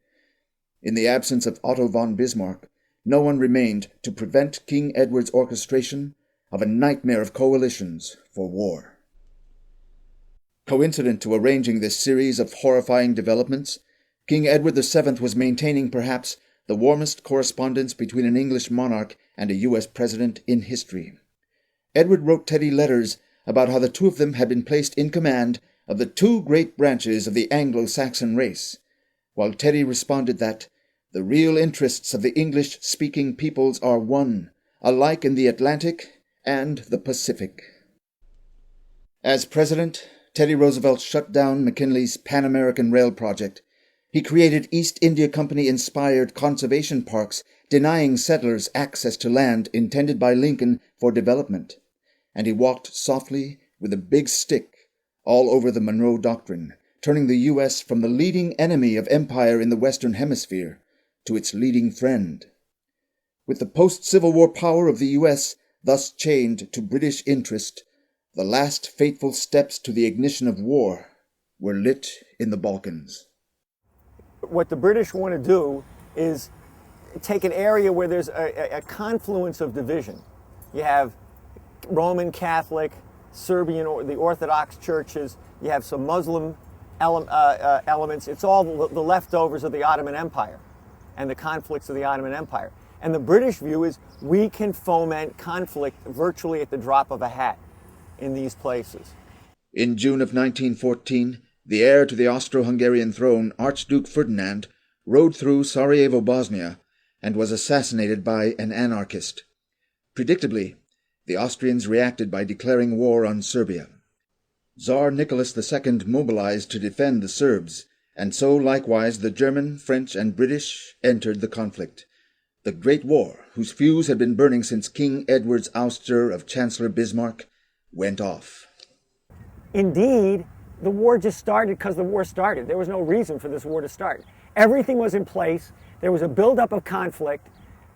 In the absence of Otto von Bismarck, no one remained to prevent King Edward's orchestration of a nightmare of coalitions for war. Coincident to arranging this series of horrifying developments, King Edward VII was maintaining perhaps the warmest correspondence between an English monarch and a U.S. president in history. Edward wrote Teddy letters about how the two of them had been placed in command of the two great branches of the Anglo-Saxon race, while Teddy responded that the real interests of the English-speaking peoples are one, alike in the Atlantic and the Pacific. As president, Teddy Roosevelt shut down McKinley's Pan American Rail project. He created East India Company-inspired conservation parks, denying settlers access to land intended by Lincoln for development. And he walked softly with a big stick all over the Monroe Doctrine, turning the U.S. from the leading enemy of empire in the Western Hemisphere to its leading friend. With the post-Civil War power of the U.S. thus chained to British interest, the last fateful steps to the ignition of war were lit in the Balkans. What the British want to do is take an area where there's a confluence of division. You have Roman Catholic, Serbian, or the Orthodox churches. You have some Muslim elements. It's all the leftovers of the Ottoman Empire and the conflicts of the Ottoman Empire. And the British view is we can foment conflict virtually at the drop of a hat in these places. In June of 1914, the heir to the Austro-Hungarian throne, Archduke Ferdinand, rode through Sarajevo, Bosnia, and was assassinated by an anarchist. Predictably, the Austrians reacted by declaring war on Serbia. Tsar Nicholas II mobilized to defend the Serbs, and so likewise the German, French, and British entered the conflict. The Great War, whose fuse had been burning since King Edward's ouster of Chancellor Bismarck, went off. Indeed, the war just started because the war started. There was no reason for this war to start. Everything was in place. There was a buildup of conflict.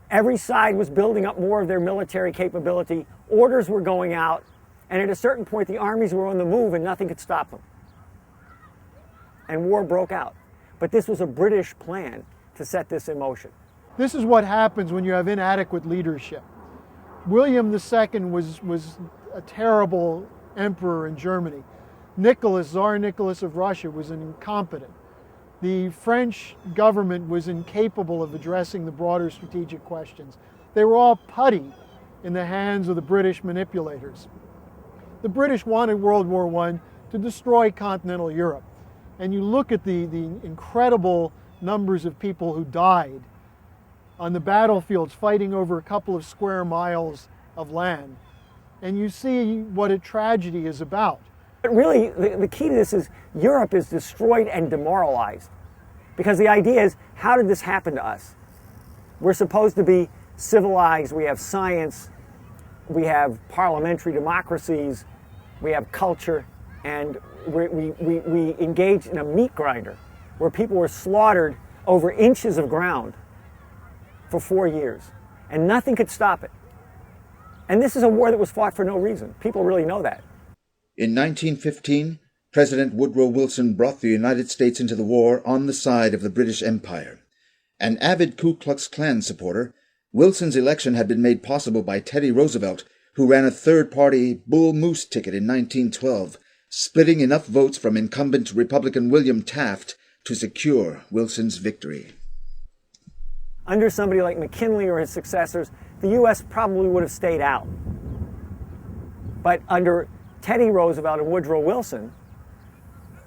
Every side was building up more of their military capability. Orders were going out. And at a certain point, the armies were on the move and nothing could stop them. And war broke out. But this was a British plan to set this in motion. This is what happens when you have inadequate leadership. William II was a terrible emperor in Germany. Tsar Nicholas of Russia was incompetent. The French government was incapable of addressing the broader strategic questions. They were all putty in the hands of the British manipulators. The British wanted World War I to destroy continental Europe. And you look at the incredible numbers of people who died on the battlefields fighting over a couple of square miles of land, and you see what a tragedy is about. But really, the key to this is Europe is destroyed and demoralized. Because the idea is, how did this happen to us? We're supposed to be civilized, we have science, we have parliamentary democracies, we have culture, and we engaged in a meat grinder where people were slaughtered over inches of ground for 4 years, and nothing could stop it. And this is a war that was fought for no reason. People really know that. In 1915, President Woodrow Wilson brought the United States into the war on the side of the British Empire. An avid Ku Klux Klan supporter, Wilson's election had been made possible by Teddy Roosevelt, who ran a third-party Bull Moose ticket in 1912, splitting enough votes from incumbent Republican William Taft to secure Wilson's victory. Under somebody like McKinley or his successors, the U.S. probably would have stayed out. But under Teddy Roosevelt and Woodrow Wilson,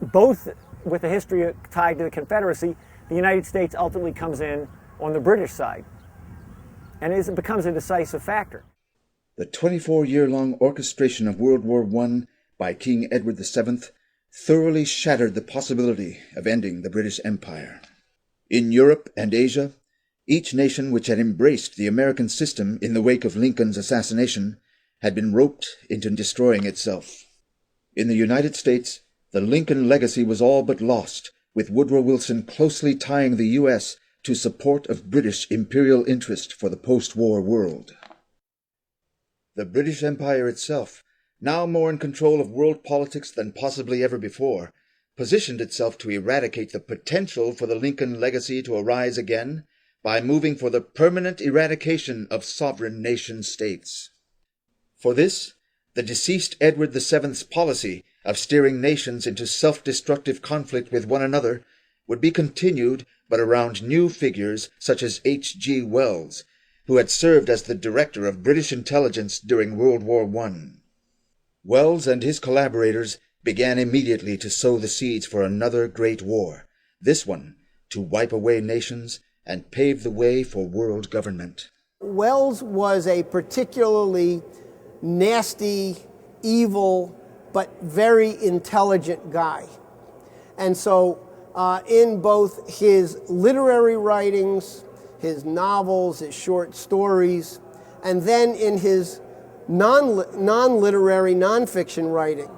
both with a history tied to the Confederacy, the United States ultimately comes in on the British side. And it becomes a decisive factor. The 24-year-long orchestration of World War I by King Edward VII thoroughly shattered the possibility of ending the British Empire. In Europe and Asia, each nation which had embraced the American system in the wake of Lincoln's assassination had been roped into destroying itself. In the United States, the Lincoln legacy was all but lost, with Woodrow Wilson closely tying the U.S. to support of British imperial interest for the post-war world. The British Empire itself, now more in control of world politics than possibly ever before, positioned itself to eradicate the potential for the Lincoln legacy to arise again by moving for the permanent eradication of sovereign nation-states. For this, the deceased Edward VII's policy of steering nations into self-destructive conflict with one another would be continued, but around new figures such as H.G. Wells, who had served as the director of British intelligence during World War I. Wells and his collaborators began immediately to sow the seeds for another great war, this one to wipe away nations and pave the way for world government. Wells was a particularly nasty, evil, but very intelligent guy. And so in both his literary writings, his novels, his short stories, and then in his non-literary, non-fiction writing,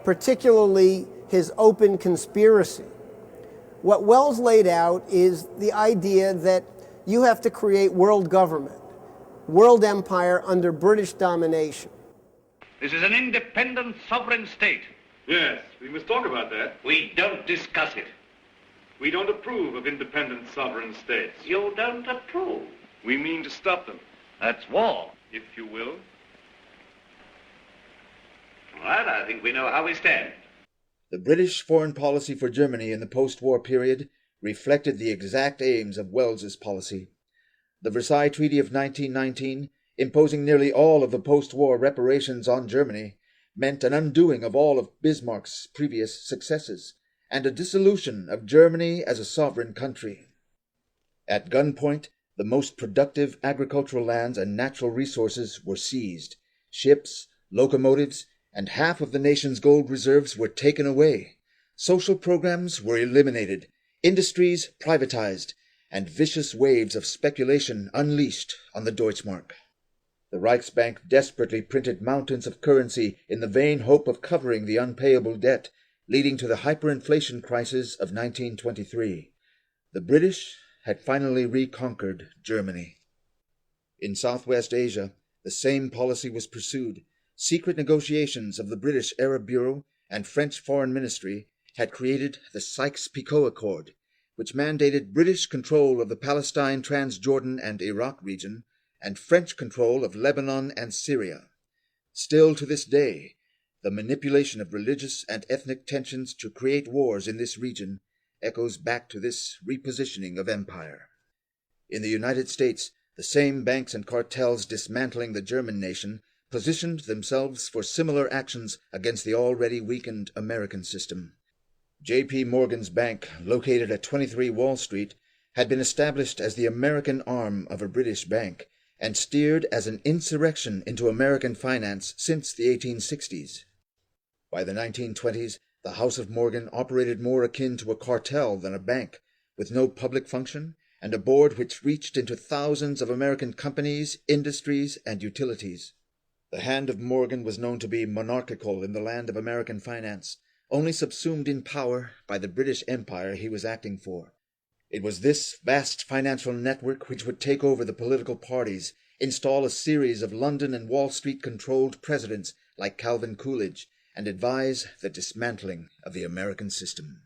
particularly his Open Conspiracy. What Wells laid out is the idea that you have to create world government, world empire under British domination. This is an independent sovereign state. Yes, we must talk about that. We don't discuss it. We don't approve of independent sovereign states. You don't approve. We mean to stop them. That's war. If you will. All right, I think we know how we stand. The British foreign policy for Germany in the post-war period reflected the exact aims of Wells's policy. The Versailles Treaty of 1919, imposing nearly all of the post-war reparations on Germany, meant an undoing of all of Bismarck's previous successes, and a dissolution of Germany as a sovereign country. At gunpoint, the most productive agricultural lands and natural resources were seized. Ships, locomotives, and half of the nation's gold reserves were taken away. Social programs were eliminated, industries privatized, and vicious waves of speculation unleashed on the Deutschmark. The Reichsbank desperately printed mountains of currency in the vain hope of covering the unpayable debt, leading to the hyperinflation crisis of 1923. The British had finally reconquered Germany. In Southwest Asia, the same policy was pursued. Secret negotiations of the British Arab Bureau and French Foreign Ministry had created the Sykes-Picot Accord, which mandated British control of the Palestine, Transjordan, and Iraq region, and French control of Lebanon and Syria. Still to this day, the manipulation of religious and ethnic tensions to create wars in this region echoes back to this repositioning of empire. In the United States, the same banks and cartels dismantling the German nation positioned themselves for similar actions against the already weakened American system. J.P. Morgan's bank, located at 23 Wall Street, had been established as the American arm of a British bank and steered as an insurrection into American finance since the 1860s. By the 1920s, the House of Morgan operated more akin to a cartel than a bank, with no public function and a board which reached into thousands of American companies, industries, and utilities. The hand of Morgan was known to be monarchical in the land of American finance, only subsumed in power by the British Empire he was acting for. It was this vast financial network which would take over the political parties, install a series of London and Wall Street-controlled presidents like Calvin Coolidge, and advise the dismantling of the American system.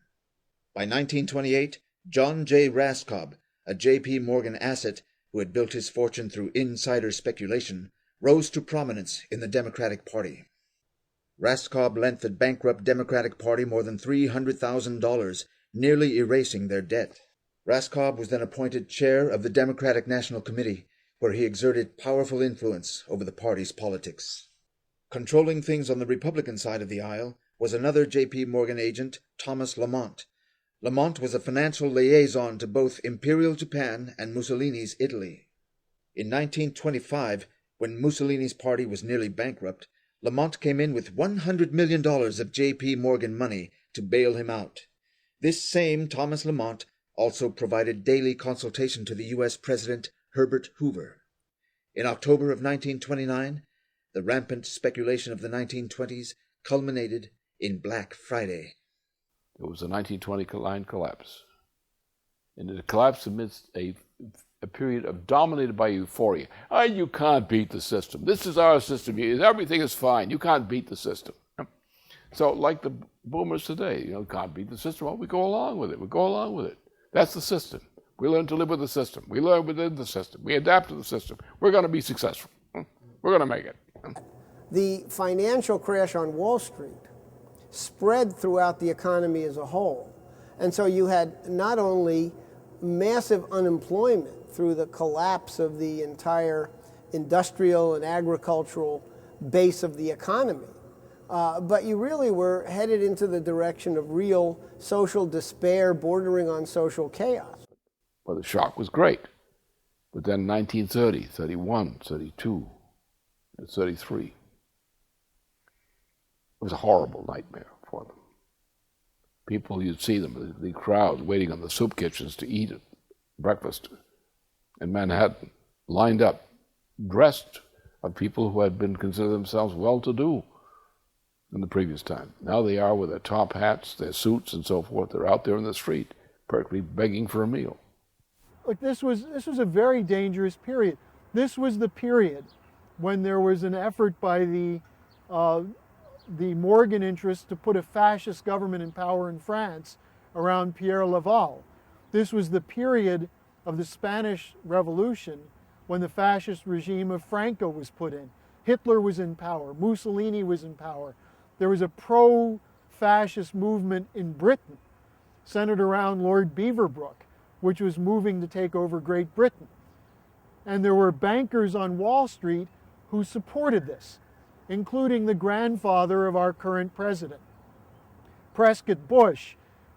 By 1928, John J. Raskob, a J.P. Morgan asset who had built his fortune through insider speculation, rose to prominence in the Democratic Party. Raskob lent the bankrupt Democratic Party more than $300,000, nearly erasing their debt. Raskob was then appointed chair of the Democratic National Committee, where he exerted powerful influence over the party's politics. Controlling things on the Republican side of the aisle was another J.P. Morgan agent, Thomas Lamont. Lamont was a financial liaison to both Imperial Japan and Mussolini's Italy. In 1925, when Mussolini's party was nearly bankrupt, Lamont came in with $100 million of J.P. Morgan money to bail him out. This same Thomas Lamont also provided daily consultation to the U.S. President Herbert Hoover. In October of 1929, The rampant speculation of the 1920s culminated in Black Friday. It was a 1920 line collapse. And it collapsed amidst a period dominated by euphoria. You can't beat the system. This is our system. Everything is fine. You can't beat the system. So like the boomers today, can't beat the system. Well, we go along with it. We go along with it. That's the system. We learn to live with the system. We learn within the system. We adapt to the system. We're going to be successful. We're going to make it. The financial crash on Wall Street spread throughout the economy as a whole. And so you had not only massive unemployment through the collapse of the entire industrial and agricultural base of the economy, but you really were headed into the direction of real social despair bordering on social chaos. Well, the shock was great. But then 1930, 31, 32, 33, it was a horrible nightmare for them. People, you'd see them, the crowd waiting on the soup kitchens to eat breakfast in Manhattan, lined up, dressed of people who had been considered themselves well-to-do in the previous time. Now they are with their top hats, their suits, and so forth. They're out there in the street, practically begging for a meal. Look, this was a very dangerous period. This was the period when there was an effort by the Morgan interests to put a fascist government in power in France around Pierre Laval. This was the period of the Spanish Revolution when the fascist regime of Franco was put in. Hitler was in power. Mussolini was in power. There was a pro-fascist movement in Britain centered around Lord Beaverbrook, which was moving to take over Great Britain. And there were bankers on Wall Street who supported this, including the grandfather of our current president. Prescott Bush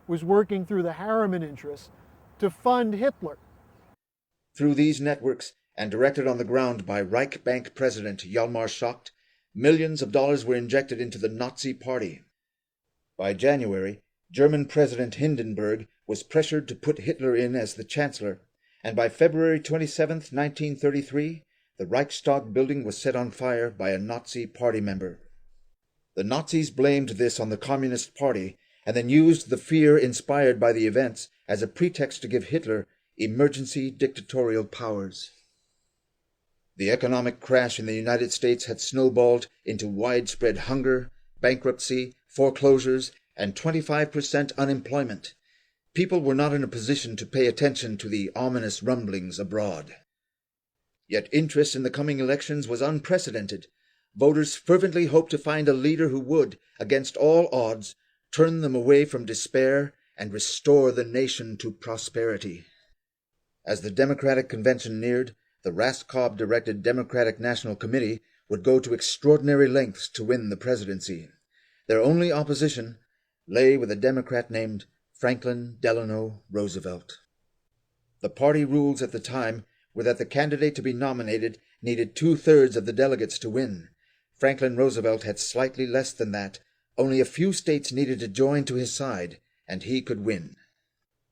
was working through the Harriman interests to fund Hitler. Through these networks, and directed on the ground by Reich Bank President Hjalmar Schacht, millions of dollars were injected into the Nazi Party. By January, German President Hindenburg was pressured to put Hitler in as the Chancellor, and by February 27, 1933, the Reichstag building was set on fire by a Nazi Party member. The Nazis blamed this on the Communist Party, and then used the fear inspired by the events as a pretext to give Hitler emergency dictatorial powers. The economic crash in the United States had snowballed into widespread hunger, bankruptcy, foreclosures, and 25% unemployment. People were not in a position to pay attention to the ominous rumblings abroad. Yet interest in the coming elections was unprecedented. Voters fervently hoped to find a leader who would, against all odds, turn them away from despair and restore the nation to prosperity. As the Democratic Convention neared, the Raskob-directed Democratic National Committee would go to extraordinary lengths to win the presidency. Their only opposition lay with a Democrat named Franklin Delano Roosevelt. The party rules at the time were that the candidate to be nominated needed 2/3 of the delegates to win. Franklin Roosevelt had slightly less than that. Only a few states needed to join to his side, and he could win.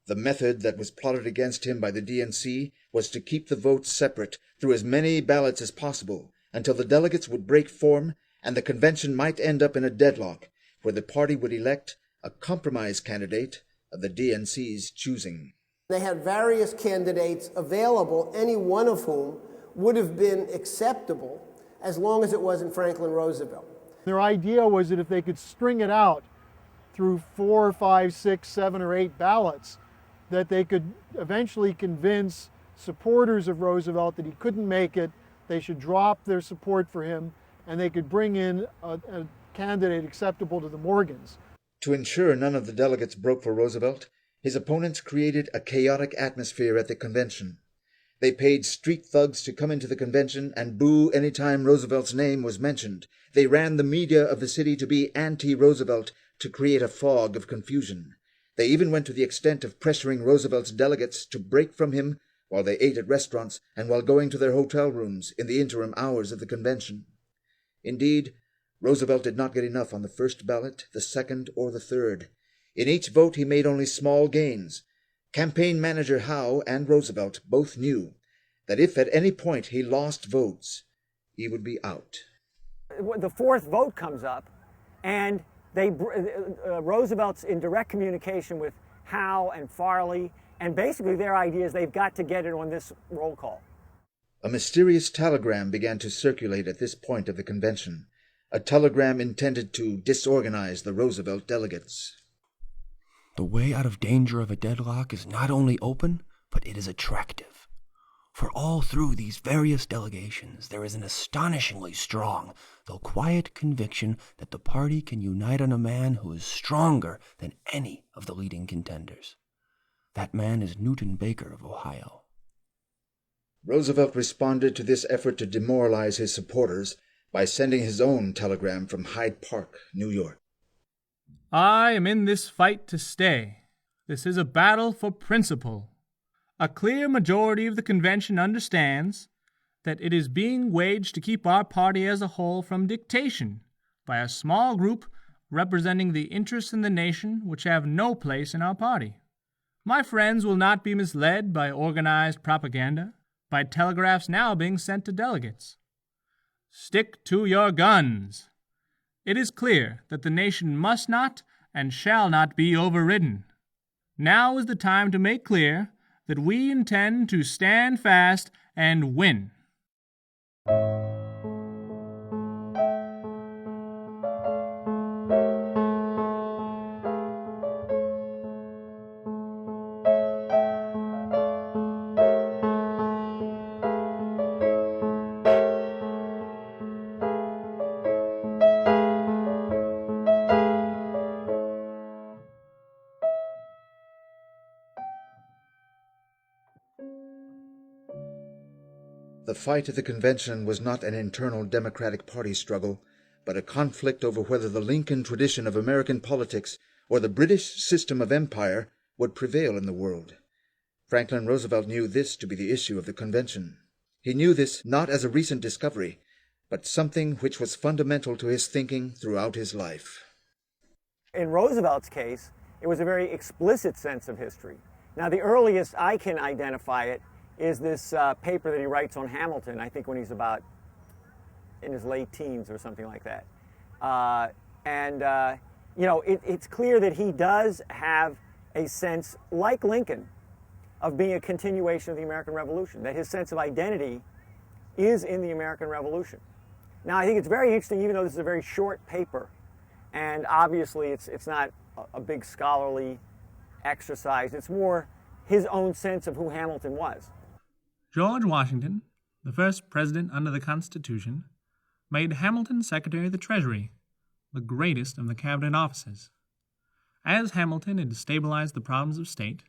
The method that was plotted against him by the DNC was to keep the votes separate through as many ballots as possible until the delegates would break form and the convention might end up in a deadlock where the party would elect a compromise candidate of the DNC's choosing. They had various candidates available, any one of whom would have been acceptable as long as it wasn't Franklin Roosevelt. Their idea was that if they could string it out through 4, 5, 6, 7, or 8 ballots, that they could eventually convince supporters of Roosevelt that he couldn't make it, they should drop their support for him, and they could bring in a candidate acceptable to the Morgans. To ensure none of the delegates broke for Roosevelt, his opponents created a chaotic atmosphere at the convention. They paid street thugs to come into the convention and boo any time Roosevelt's name was mentioned. They ran the media of the city to be anti-Roosevelt to create a fog of confusion. They even went to the extent of pressuring Roosevelt's delegates to break from him while they ate at restaurants and while going to their hotel rooms in the interim hours of the convention. Indeed, Roosevelt did not get enough on the first ballot, the second, or the third. In each vote he made only small gains. Campaign manager Howe and Roosevelt both knew that if at any point he lost votes, he would be out. the fourth vote comes up, and Roosevelt's in direct communication with Howe and Farley, and basically their idea is they've got to get it on this roll call. A mysterious telegram began to circulate at this point of the convention, a telegram intended to disorganize the Roosevelt delegates. The way out of danger of a deadlock is not only open, but it is attractive. For all through these various delegations, there is an astonishingly strong, though quiet conviction that the party can unite on a man who is stronger than any of the leading contenders. That man is Newton Baker of Ohio. Roosevelt responded to this effort to demoralize his supporters by sending his own telegram from Hyde Park, New York. I am in this fight to stay. This is a battle for principle. A clear majority of the convention understands that it is being waged to keep our party as a whole from dictation by a small group representing the interests in the nation which have no place in our party. My friends will not be misled by organized propaganda, by telegraphs now being sent to delegates. Stick to your guns. It is clear that the nation must not and shall not be overridden. Now is the time to make clear that we intend to stand fast and win. The fight at the convention was not an internal Democratic Party struggle, but a conflict over whether the Lincoln tradition of American politics or the British system of empire would prevail in the world. Franklin Roosevelt knew this to be the issue of the convention. He knew this not as a recent discovery, but something which was fundamental to his thinking throughout his life. In Roosevelt's case, it was a very explicit sense of history. Now, the earliest I can identify it is this paper that he writes on Hamilton, I think when he's about in his late teens or something like that. It's clear that he does have a sense, like Lincoln, of being a continuation of the American Revolution, that his sense of identity is in the American Revolution. Now, I think it's very interesting, even though this is a very short paper, and obviously it's not a big scholarly exercise, it's more his own sense of who Hamilton was. George Washington, the first president under the Constitution, made Hamilton Secretary of the Treasury, the greatest of the cabinet offices. As Hamilton had stabilized the problems of state,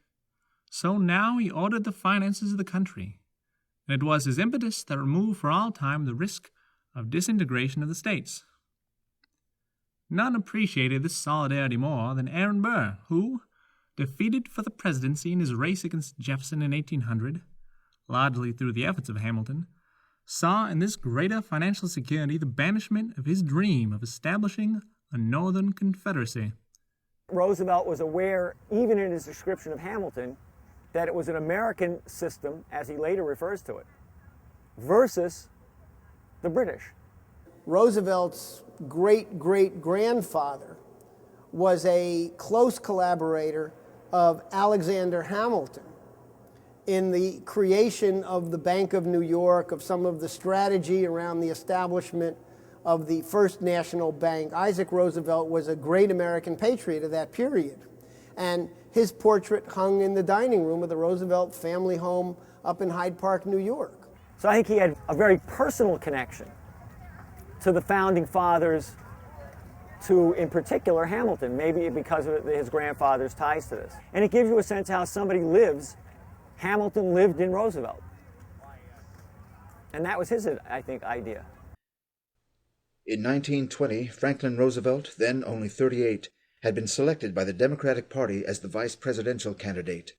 so now he ordered the finances of the country, and it was his impetus that removed for all time the risk of disintegration of the states. None appreciated this solidarity more than Aaron Burr, who, defeated for the presidency in his race against Jefferson in 1800, largely through the efforts of Hamilton, saw in this greater financial security the banishment of his dream of establishing a Northern Confederacy. Roosevelt was aware, even in his description of Hamilton, that it was an American system, as he later refers to it, versus the British. Roosevelt's great-great-grandfather was a close collaborator of Alexander Hamilton in the creation of the Bank of New York, of some of the strategy around the establishment of the First National Bank. Isaac Roosevelt was a great American patriot of that period. And his portrait hung in the dining room of the Roosevelt family home up in Hyde Park, New York. So I think he had a very personal connection to the founding fathers, to, in particular, Hamilton, maybe because of his grandfather's ties to this. And it gives you a sense how somebody lives. Hamilton lived in Roosevelt. And that was his, I think, idea. In 1920, Franklin Roosevelt, then only 38, had been selected by the Democratic Party as the vice presidential candidate.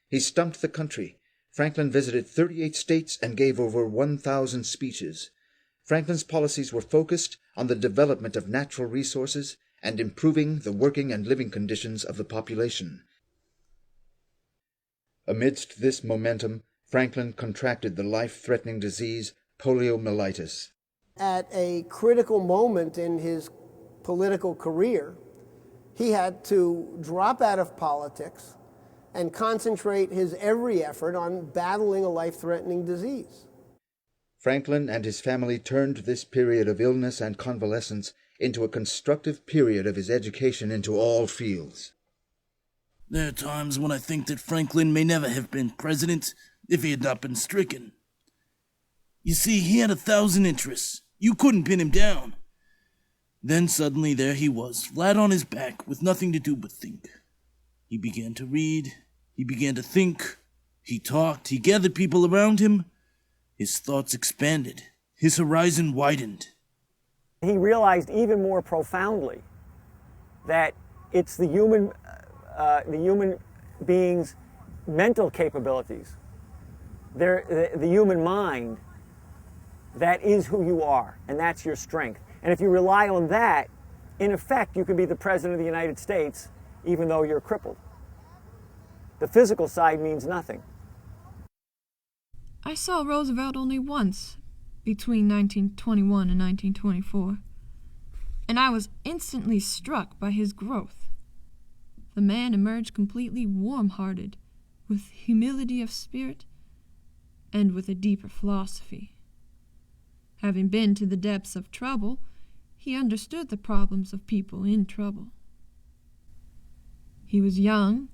He stumped the country. Franklin visited 38 states and gave over 1,000 speeches. Franklin's policies were focused on the development of natural resources and improving the working and living conditions of the population. Amidst this momentum, Franklin contracted the life-threatening disease poliomyelitis. At a critical moment in his political career, he had to drop out of politics and concentrate his every effort on battling a life-threatening disease. Franklin and his family turned this period of illness and convalescence into a constructive period of his education into all fields. There are times when I think that Franklin may never have been president if he had not been stricken. You see, he had 1,000 interests. You couldn't pin him down. Then suddenly there he was, flat on his back, with nothing to do but think. He began to read, he began to think, he talked, he gathered people around him. His thoughts expanded, his horizon widened. He realized even more profoundly that it's the human being's mental capabilities, the human mind, that is who you are, and that's your strength. And if you rely on that, in effect, you can be the President of the United States even though you're crippled. The physical side means nothing. I saw Roosevelt only once, between 1921 and 1924, and I was instantly struck by his growth. The man emerged completely warm-hearted, with humility of spirit, and with a deeper philosophy. Having been to the depths of trouble, he understood the problems of people in trouble. He was young,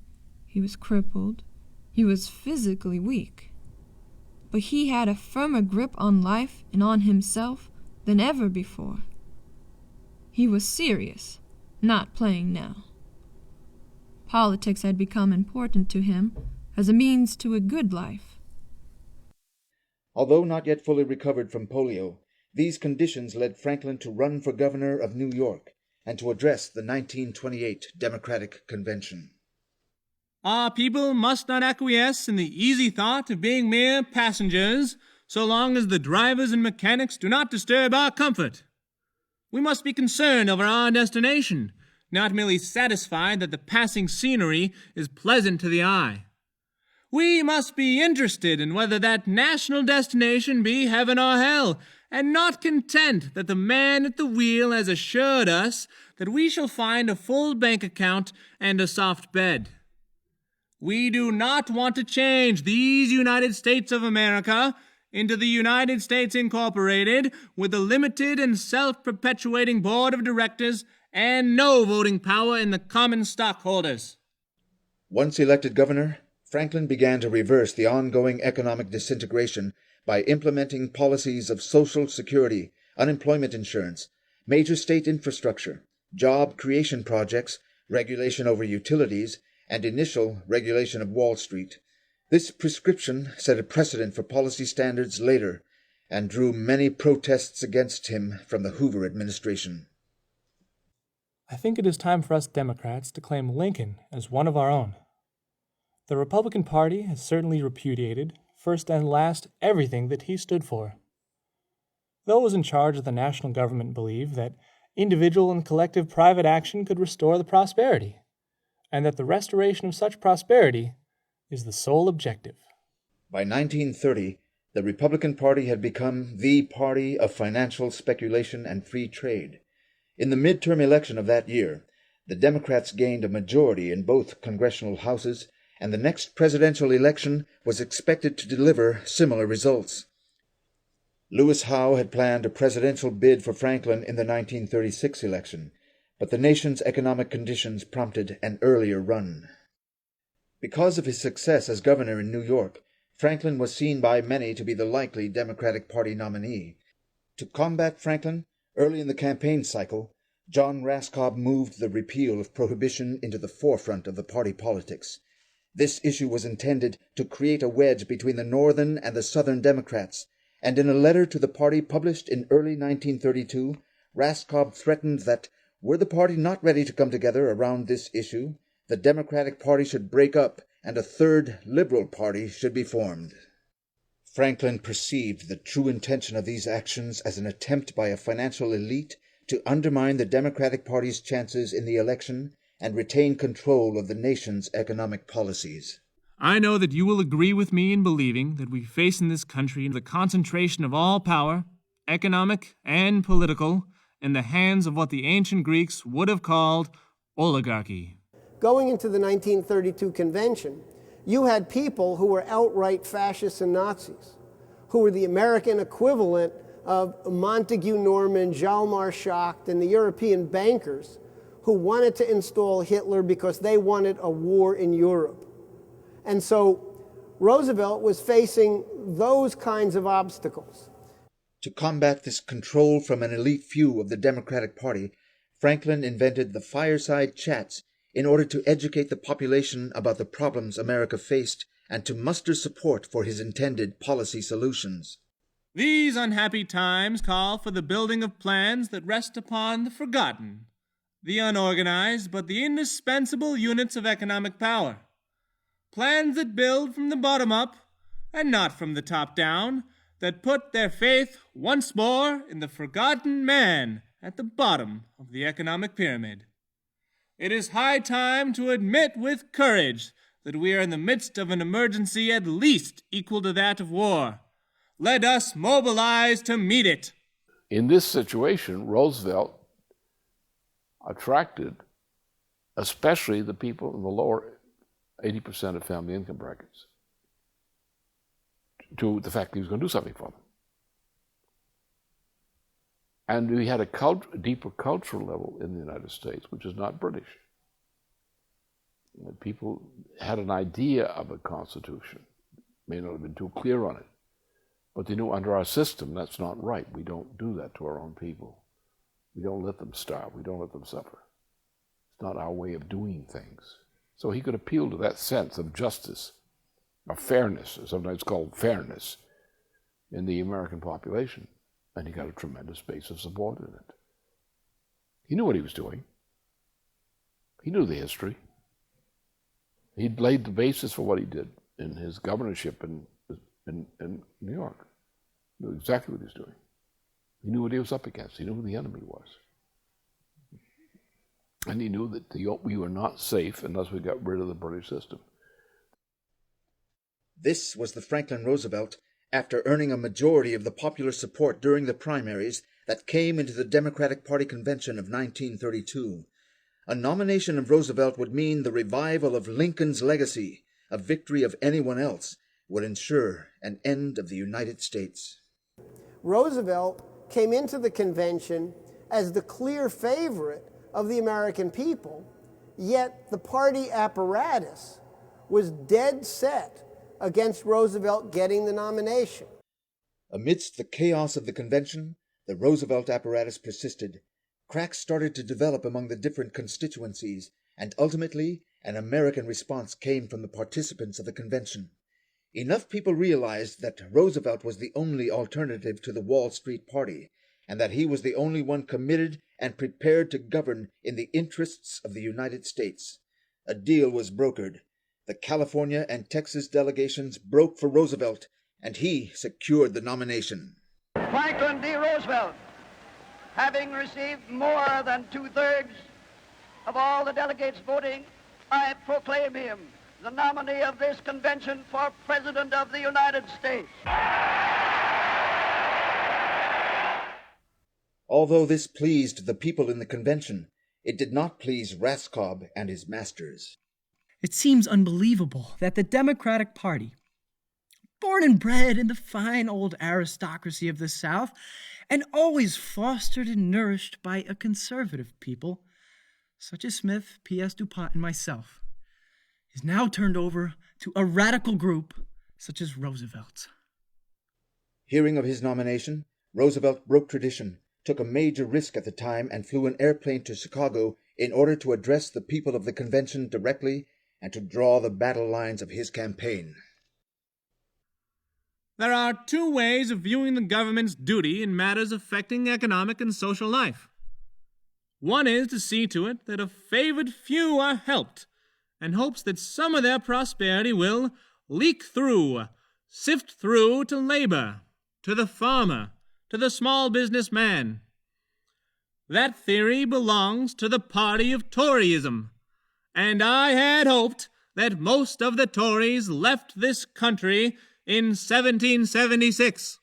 he was crippled, he was physically weak, but he had a firmer grip on life and on himself than ever before. He was serious, not playing now. Politics had become important to him as a means to a good life. Although not yet fully recovered from polio, these conditions led Franklin to run for governor of New York and to address the 1928 Democratic Convention. Our people must not acquiesce in the easy thought of being mere passengers, so long as the drivers and mechanics do not disturb our comfort. We must be concerned over our destination, not merely satisfied that the passing scenery is pleasant to the eye. We must be interested in whether that national destination be heaven or hell, and not content that the man at the wheel has assured us that we shall find a full bank account and a soft bed. We do not want to change these United States of America into the United States Incorporated, with a limited and self-perpetuating board of directors and no voting power in the common stockholders. Once elected governor, Franklin began to reverse the ongoing economic disintegration by implementing policies of Social Security, unemployment insurance, major state infrastructure, job creation projects, regulation over utilities, and initial regulation of Wall Street. This prescription set a precedent for policy standards later and drew many protests against him from the Hoover administration. I think it is time for us Democrats to claim Lincoln as one of our own. The Republican Party has certainly repudiated, first and last, everything that he stood for. Those in charge of the national government believed that individual and collective private action could restore the prosperity, and that the restoration of such prosperity is the sole objective. By 1930, the Republican Party had become the party of financial speculation and free trade. In the midterm election of that year, the Democrats gained a majority in both congressional houses, and the next presidential election was expected to deliver similar results. Lewis Howe had planned a presidential bid for Franklin in the 1936 election, but the nation's economic conditions prompted an earlier run. Because of his success as governor in New York, Franklin was seen by many to be the likely Democratic Party nominee. To combat Franklin, early in the campaign cycle, John Raskob moved the repeal of prohibition into the forefront of the party politics. This issue was intended to create a wedge between the Northern and the Southern Democrats, and in a letter to the party published in early 1932, Raskob threatened that, were the party not ready to come together around this issue, the Democratic Party should break up and a third Liberal Party should be formed. Franklin perceived the true intention of these actions as an attempt by a financial elite to undermine the Democratic Party's chances in the election and retain control of the nation's economic policies. I know that you will agree with me in believing that we face in this country the concentration of all power economic and political, in the hands of what the ancient Greeks would have called oligarchy. Going into the 1932 convention, you had people who were outright fascists and Nazis, who were the American equivalent of Montague Norman, Hjalmar Schacht, and the European bankers who wanted to install Hitler because they wanted a war in Europe. And so Roosevelt was facing those kinds of obstacles. To combat this control from an elite few of the Democratic Party, Franklin invented the fireside chats in order to educate the population about the problems America faced and to muster support for his intended policy solutions. These unhappy times call for the building of plans that rest upon the forgotten, the unorganized, but the indispensable units of economic power. Plans that build from the bottom up and not from the top down, that put their faith once more in the forgotten man at the bottom of the economic pyramid. It is high time to admit with courage that we are in the midst of an emergency at least equal to that of war. Let us mobilize to meet it. In this situation, Roosevelt attracted especially the people in the lower 80% of family income brackets to the fact that he was going to do something for them. And we had a deeper cultural level in the United States, which is not British. People had an idea of a constitution, may not have been too clear on it, but they knew under our system that's not right. We don't do that to our own people. We don't let them starve. We don't let them suffer. It's not our way of doing things. So he could appeal to that sense of justice, of fairness, or sometimes called fairness, in the American population. And he got a tremendous base of support in it. He knew what he was doing. He knew the history. He'd laid the basis for what he did in his governorship in New York. He knew exactly what he was doing. He knew what he was up against. He knew who the enemy was. And he knew that we were not safe unless we got rid of the British system. This was the Franklin Roosevelt after earning a majority of the popular support during the primaries that came into the Democratic Party convention of 1932. A nomination of Roosevelt would mean the revival of Lincoln's legacy. A victory of anyone else would ensure an end of the United States. Roosevelt came into the convention as the clear favorite of the American people, yet the party apparatus was dead set against Roosevelt getting the nomination. Amidst the chaos of the convention, the Roosevelt apparatus persisted. Cracks started to develop among the different constituencies, and ultimately an American response came from the participants of the convention. Enough people realized that Roosevelt was the only alternative to the Wall Street Party, and that he was the only one committed and prepared to govern in the interests of the United States. A deal was brokered. The California and Texas delegations broke for Roosevelt, and he secured the nomination. Franklin D. Roosevelt, having received more than 2/3 of all the delegates voting, I proclaim him the nominee of this convention for President of the United States. Although this pleased the people in the convention, it did not please Raskob and his masters. It seems unbelievable that the Democratic Party, born and bred in the fine old aristocracy of the South, and always fostered and nourished by a conservative people, such as Smith, P.S. DuPont, and myself, is now turned over to a radical group such as Roosevelt's. Hearing of his nomination, Roosevelt broke tradition, took a major risk at the time, and flew an airplane to Chicago in order to address the people of the convention directly and to draw the battle lines of his campaign. There are two ways of viewing the government's duty in matters affecting economic and social life. One is to see to it that a favored few are helped, and hopes that some of their prosperity will leak through, sift through to labor, to the farmer, to the small business man. That theory belongs to the party of Toryism, and I had hoped that most of the Tories left this country in 1776.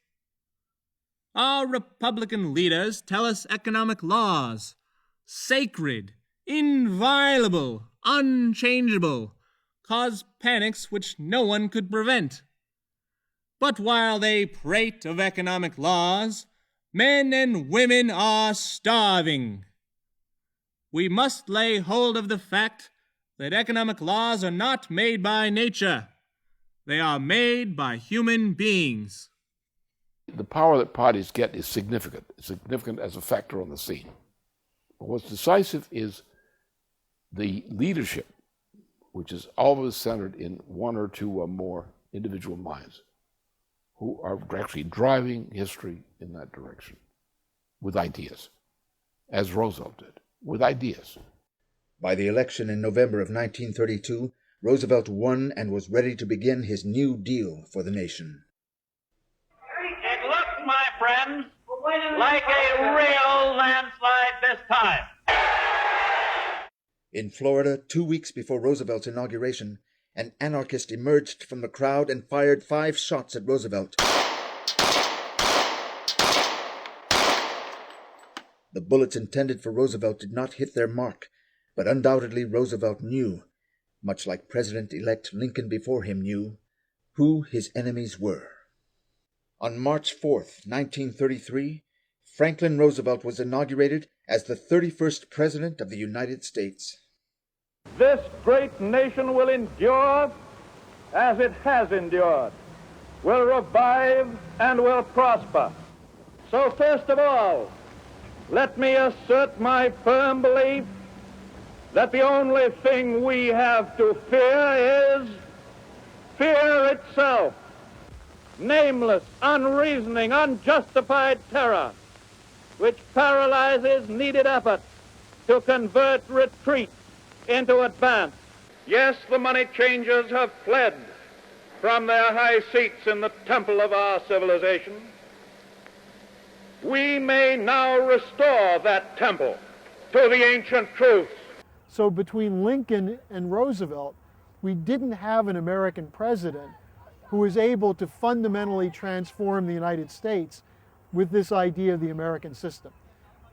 Our Republican leaders tell us economic laws, sacred, inviolable, unchangeable, cause panics which no one could prevent. But while they prate of economic laws, men and women are starving. We must lay hold of the fact that economic laws are not made by nature. They are made by human beings. The power that parties get is significant. It's significant as a factor on the scene. But what's decisive is the leadership, which is always centered in one or two or more individual minds who are actually driving history in that direction with ideas, as Roosevelt did, with ideas. By the election in November of 1932, Roosevelt won and was ready to begin his New Deal for the nation. It looks, my friends, like a real landslide this time. In Florida, 2 weeks before Roosevelt's inauguration, an anarchist emerged from the crowd and fired 5 shots at Roosevelt. The bullets intended for Roosevelt did not hit their mark, but undoubtedly Roosevelt knew, much like President-elect Lincoln before him knew, who his enemies were. On March 4th, 1933, Franklin Roosevelt was inaugurated as the 31st President of the United States. This great nation will endure as it has endured, will revive and will prosper. So first of all, let me assert my firm belief that the only thing we have to fear is fear itself. Nameless, unreasoning, unjustified terror, which paralyzes needed effort to convert retreat into advance. Yes, the money changers have fled from their high seats in the temple of our civilization. We may now restore that temple to the ancient truths. So between Lincoln and Roosevelt, we didn't have an American president who was able to fundamentally transform the United States with this idea of the American system.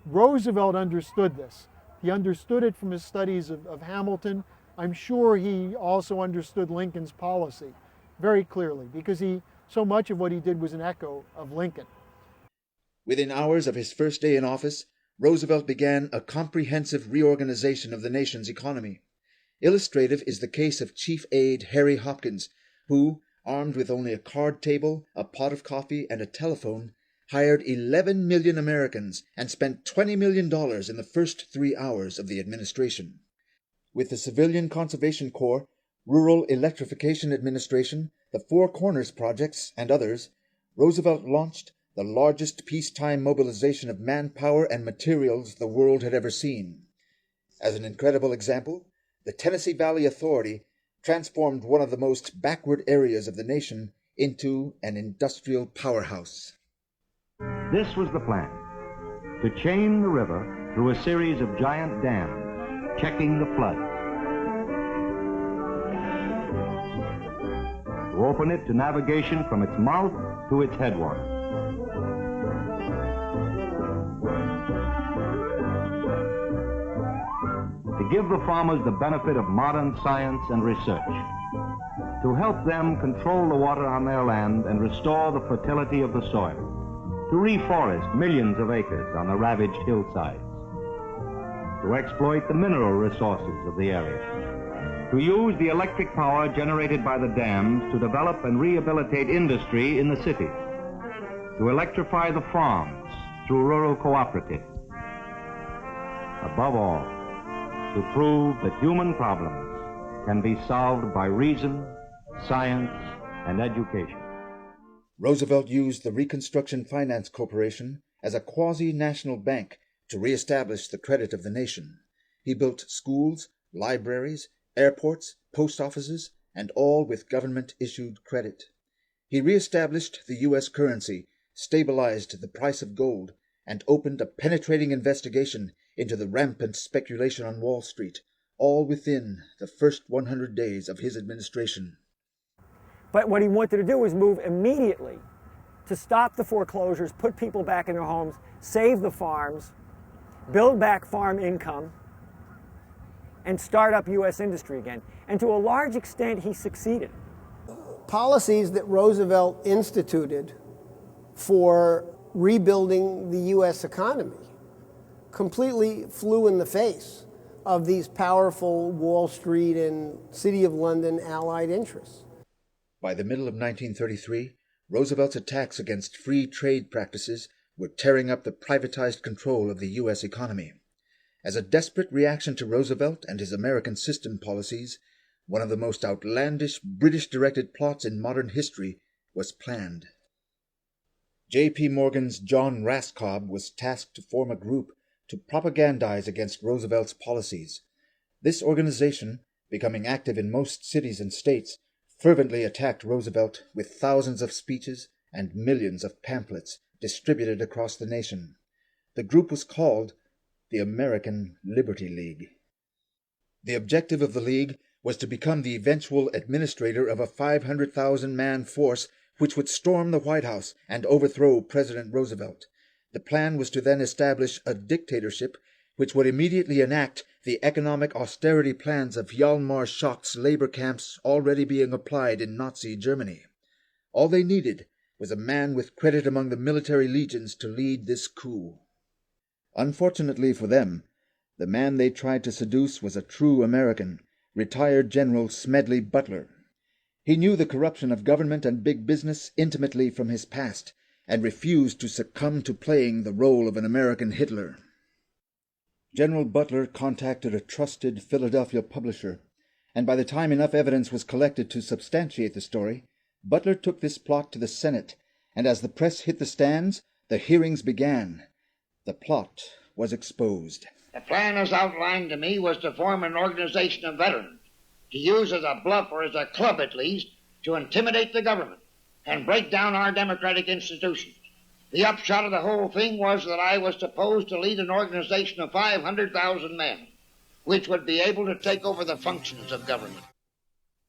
Roosevelt understood this. He understood it from his studies of Hamilton. I'm sure he also understood Lincoln's policy very clearly, because so much of what he did was an echo of Lincoln. Within hours of his first day in office, Roosevelt began a comprehensive reorganization of the nation's economy. Illustrative is the case of Chief Aide Harry Hopkins, who, armed with only a card table, a pot of coffee, and a telephone, hired 11 million Americans and spent $20 million in the first 3 hours of the administration. With the Civilian Conservation Corps, Rural Electrification Administration, the Four Corners Projects, and others, Roosevelt launched the largest peacetime mobilization of manpower and materials the world had ever seen. As an incredible example, the Tennessee Valley Authority transformed one of the most backward areas of the nation into an industrial powerhouse. This was the plan: to chain the river through a series of giant dams, checking the flood, to open it to navigation from its mouth to its headwaters. To give the farmers the benefit of modern science and research, to help them control the water on their land and restore the fertility of the soil, to reforest millions of acres on the ravaged hillsides, to exploit the mineral resources of the area, to use the electric power generated by the dams to develop and rehabilitate industry in the cities, to electrify the farms through rural cooperatives. Above all, to prove that human problems can be solved by reason, science, and education. Roosevelt used the Reconstruction Finance Corporation as a quasi-national bank to reestablish the credit of the nation. He built schools, libraries, airports, post offices, and all with government-issued credit. He reestablished the U.S. currency, stabilized the price of gold, and opened a penetrating investigation into the rampant speculation on Wall Street, all within the first 100 days of his administration. But what he wanted to do was move immediately to stop the foreclosures, put people back in their homes, save the farms, build back farm income, and start up U.S. industry again. And to a large extent, he succeeded. Policies that Roosevelt instituted for rebuilding the U.S. economy completely flew in the face of these powerful Wall Street and City of London allied interests. By the middle of 1933, Roosevelt's attacks against free trade practices were tearing up the privatized control of the U.S. economy. As a desperate reaction to Roosevelt and his American system policies, one of the most outlandish British-directed plots in modern history was planned. J.P. Morgan's John Raskob was tasked to form a group to propagandize against Roosevelt's policies. This organization, becoming active in most cities and states, fervently attacked Roosevelt with thousands of speeches and millions of pamphlets distributed across the nation. The group was called the American Liberty League. The objective of the League was to become the eventual administrator of a 500,000-man force which would storm the White House and overthrow President Roosevelt. The plan was to then establish a dictatorship which would immediately enact the economic austerity plans of Hjalmar Schacht's labor camps already being applied in Nazi Germany. All they needed was a man with credit among the military legions to lead this coup. Unfortunately for them, the man they tried to seduce was a true American, retired General Smedley Butler. He knew the corruption of government and big business intimately from his past, and refused to succumb to playing the role of an American Hitler. General Butler contacted a trusted Philadelphia publisher, and by the time enough evidence was collected to substantiate the story, Butler took this plot to the Senate, and as the press hit the stands, the hearings began. The plot was exposed. The plan as outlined to me was to form an organization of veterans, to use as a bluff or as a club at least, to intimidate the government and break down our democratic institutions. The upshot of the whole thing was that I was supposed to lead an organization of 500,000 men, which would be able to take over the functions of government.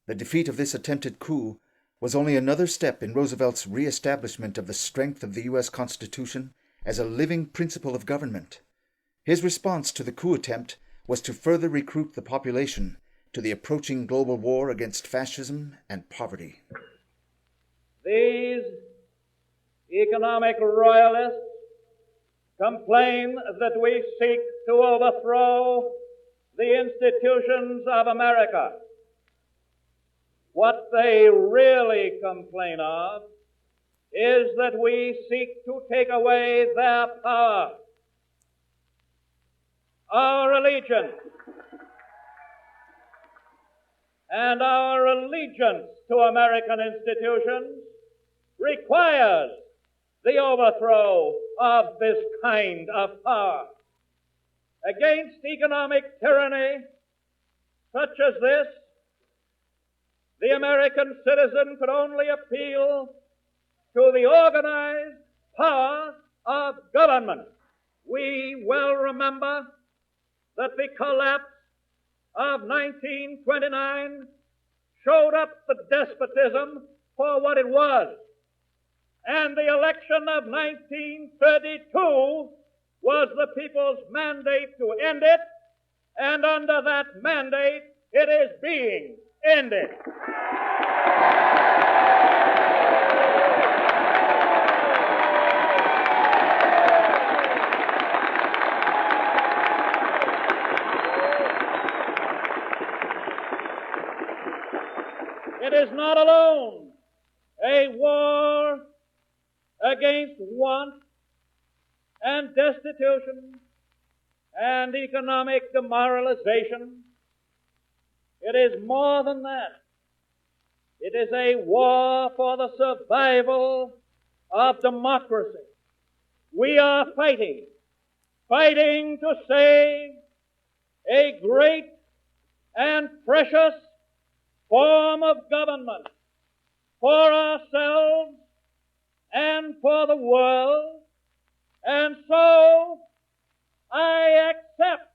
The defeat of this attempted coup was only another step in Roosevelt's re-establishment of the strength of the U.S. Constitution as a living principle of government. His response to the coup attempt was to further recruit the population to the approaching global war against fascism and poverty. These economic royalists complain that we seek to overthrow the institutions of America. What they really complain of is that we seek to take away their power. Our allegiance and our allegiance to American institutions requires the overthrow of this kind of power. Against economic tyranny such as this, the American citizen could only appeal to the organized power of government. We well remember that the collapse of 1929 showed up the despotism for what it was. And the election of 1932 was the people's mandate to end it, and under that mandate, it is being ended. It is not alone a war against want and destitution and economic demoralization. It is more than that. It is a war for the survival of democracy. We are fighting to save a great and precious form of government for ourselves and for the world. And so I accept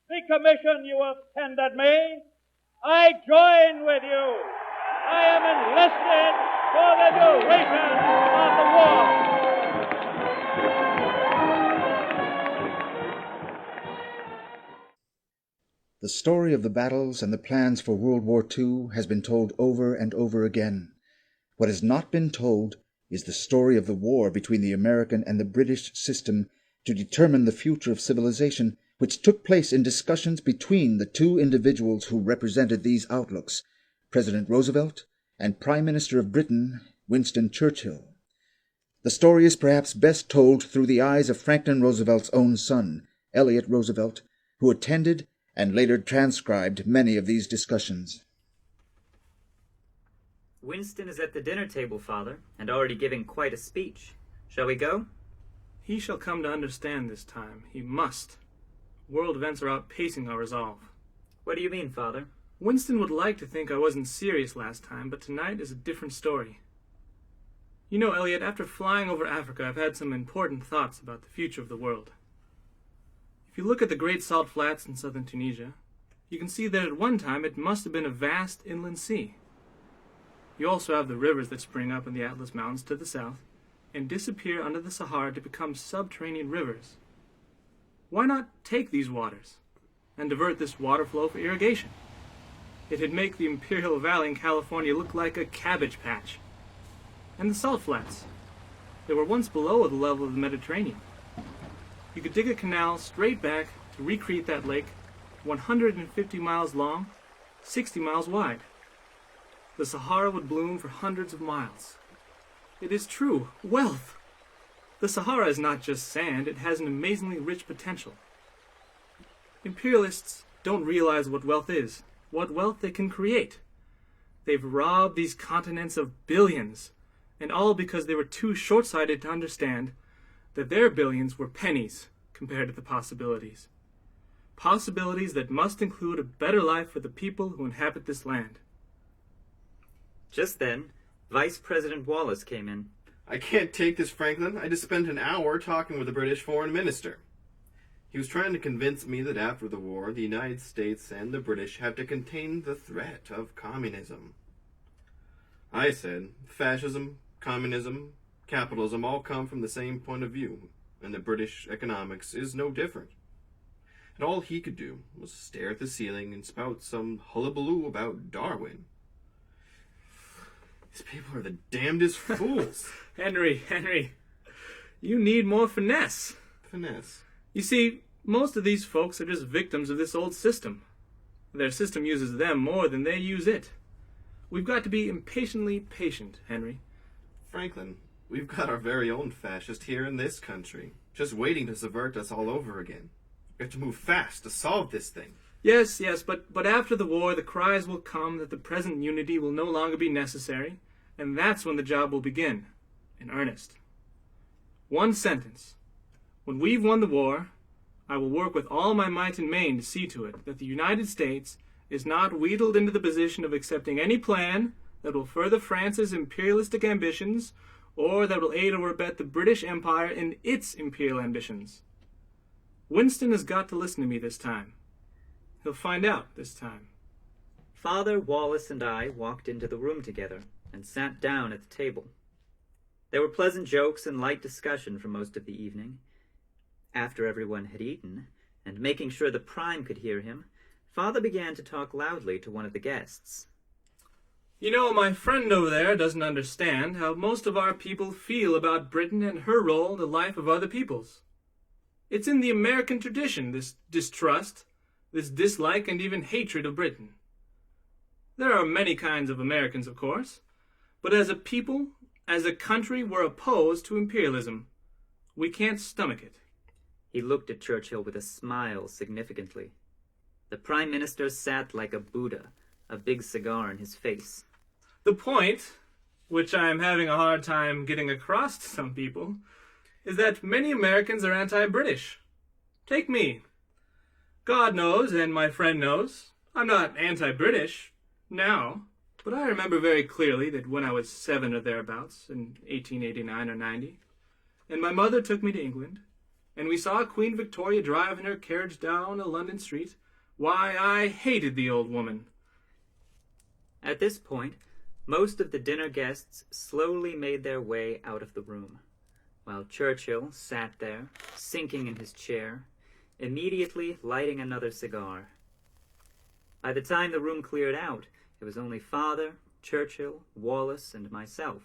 the commission you have tendered me. I join with you. I am enlisted for the duration of the war. The story of the battles and the plans for World War II has been told over and over again. What has not been told is the story of the war between the American and the British system to determine the future of civilization, which took place in discussions between the two individuals who represented these outlooks, President Roosevelt and Prime Minister of Britain, Winston Churchill. The story is perhaps best told through the eyes of Franklin Roosevelt's own son, Elliott Roosevelt, who attended and later transcribed many of these discussions. Winston is at the dinner table, Father, and already giving quite a speech. Shall we go? He shall come to understand this time. He must. World events are outpacing our resolve. What do you mean, Father? Winston would like to think I wasn't serious last time, but tonight is a different story. You know, Elliot, after flying over Africa, I've had some important thoughts about the future of the world. If you look at the Great Salt Flats in southern Tunisia, you can see that at one time it must have been a vast inland sea. You also have the rivers that spring up in the Atlas Mountains to the south and disappear under the Sahara to become subterranean rivers. Why not take these waters and divert this water flow for irrigation? It'd make the Imperial Valley in California look like a cabbage patch. And the salt flats. They were once below the level of the Mediterranean. You could dig a canal straight back to recreate that lake, 150 miles long, 60 miles wide. The Sahara would bloom for hundreds of miles. It is true, wealth. The Sahara is not just sand, it has an amazingly rich potential. Imperialists don't realize what wealth is, what wealth they can create. They've robbed these continents of billions, and all because they were too short-sighted to understand that their billions were pennies compared to the possibilities. Possibilities that must include a better life for the people who inhabit this land. Just then, Vice President Wallace came in. I can't take this, Franklin. I just spent an hour talking with the British Foreign Minister. He was trying to convince me that after the war, the United States and the British have to contain the threat of communism. I said, fascism, communism, capitalism all come from the same point of view, and the British economics is no different. And all he could do was stare at the ceiling and spout some hullabaloo about Darwin. These people are the damnedest fools. Henry, you need more finesse. Finesse? You see, most of these folks are just victims of this old system. Their system uses them more than they use it. We've got to be impatiently patient, Henry. Franklin, we've got our very own fascist here in this country, just waiting to subvert us all over again. We have to move fast to solve this thing. Yes, but after the war, the cries will come that the present unity will no longer be necessary, and that's when the job will begin, in earnest. One sentence. When we've won the war, I will work with all my might and main to see to it that the United States is not wheedled into the position of accepting any plan that will further France's imperialistic ambitions or that will aid or abet the British Empire in its imperial ambitions. Winston has got to listen to me this time. He'll find out this time. Father Wallace and I walked into the room together and sat down at the table. There were pleasant jokes and light discussion for most of the evening. After everyone had eaten, and making sure the Prime could hear him, Father began to talk loudly to one of the guests. You know, my friend over there doesn't understand how most of our people feel about Britain and her role in the life of other peoples. It's in the American tradition, this distrust, this dislike and even hatred of Britain. There are many kinds of Americans, of course, but as a people, as a country, we're opposed to imperialism. We can't stomach it. He looked at Churchill with a smile significantly. The Prime Minister sat like a Buddha, a big cigar in his face. The point, which I am having a hard time getting across to some people, is that many Americans are anti-British. Take me. God knows, and my friend knows, I'm not anti-British now, but I remember very clearly that when I was 7 or thereabouts, in 1889 or 90, and my mother took me to England, and we saw Queen Victoria drive in her carriage down a London street, why, I hated the old woman. At this point, Most of the dinner guests slowly made their way out of the room, while Churchill sat there, sinking in his chair, immediately lighting another cigar. By the time the room cleared out, it was only Father, Churchill, Wallace, and myself.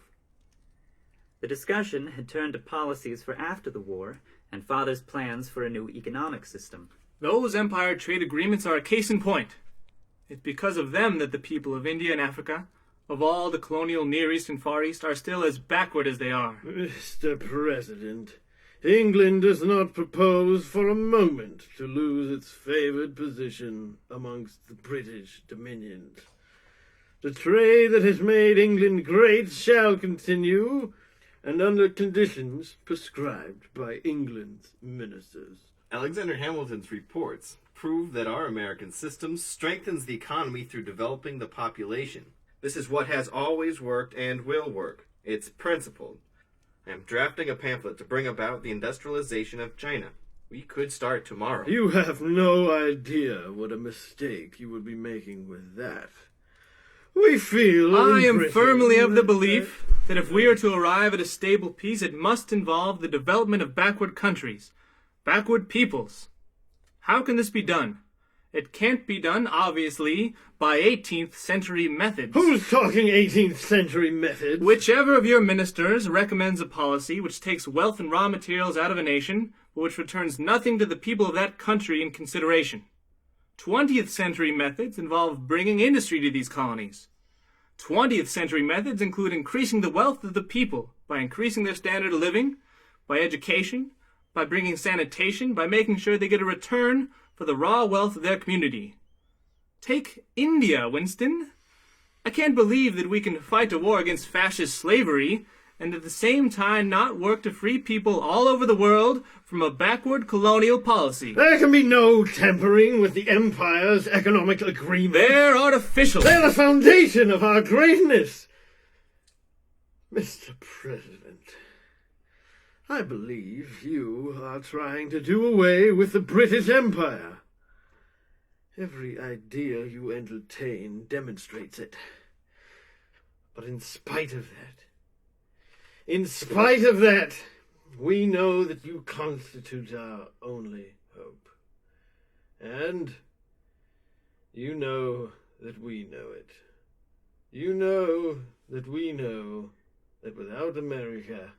The discussion had turned to policies for after the war and Father's plans for a new economic system. Those Empire trade agreements are a case in point. It's because of them that the people of India and Africa, of all the colonial Near East and Far East, are still as backward as they are. Mr. President, England does not propose for a moment to lose its favoured position amongst the British dominions. The trade that has made England great shall continue, and under conditions prescribed by England's ministers. Alexander Hamilton's reports prove that our American system strengthens the economy through developing the population. This is what has always worked and will work. It's principled. I am drafting a pamphlet to bring about the industrialization of China. We could start tomorrow. You have no idea what a mistake you would be making with that. We feel... I am firmly of the belief that if we are to arrive at a stable peace, it must involve the development of backward countries, backward peoples. How can this be done? It can't be done, obviously, by 18th century methods. Who's talking 18th century methods? Whichever of your ministers recommends a policy which takes wealth and raw materials out of a nation, but which returns nothing to the people of that country in consideration. 20th century methods involve bringing industry to these colonies. 20th century methods include increasing the wealth of the people by increasing their standard of living, by education, by bringing sanitation, by making sure they get a return for the raw wealth of their community. Take India, Winston. I can't believe that we can fight a war against fascist slavery and at the same time not work to free people all over the world from a backward colonial policy. There can be no tampering with the Empire's economic agreement. They're artificial. They're the foundation of our greatness. Mr. President, I believe you are trying to do away with the British Empire. Every idea you entertain demonstrates it. But in spite of that, we know that you constitute our only hope. And you know that we know it. You know that we know that without America,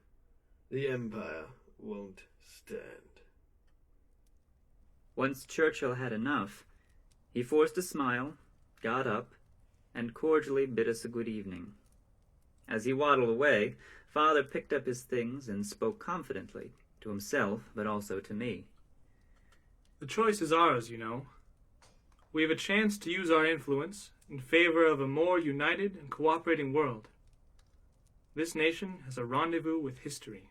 the Empire won't stand. Once Churchill had enough, he forced a smile, got up, and cordially bid us a good evening. As he waddled away, Father picked up his things and spoke confidently, to himself, but also to me. The choice is ours, you know. We have a chance to use our influence in favor of a more united and cooperating world. This nation has a rendezvous with history.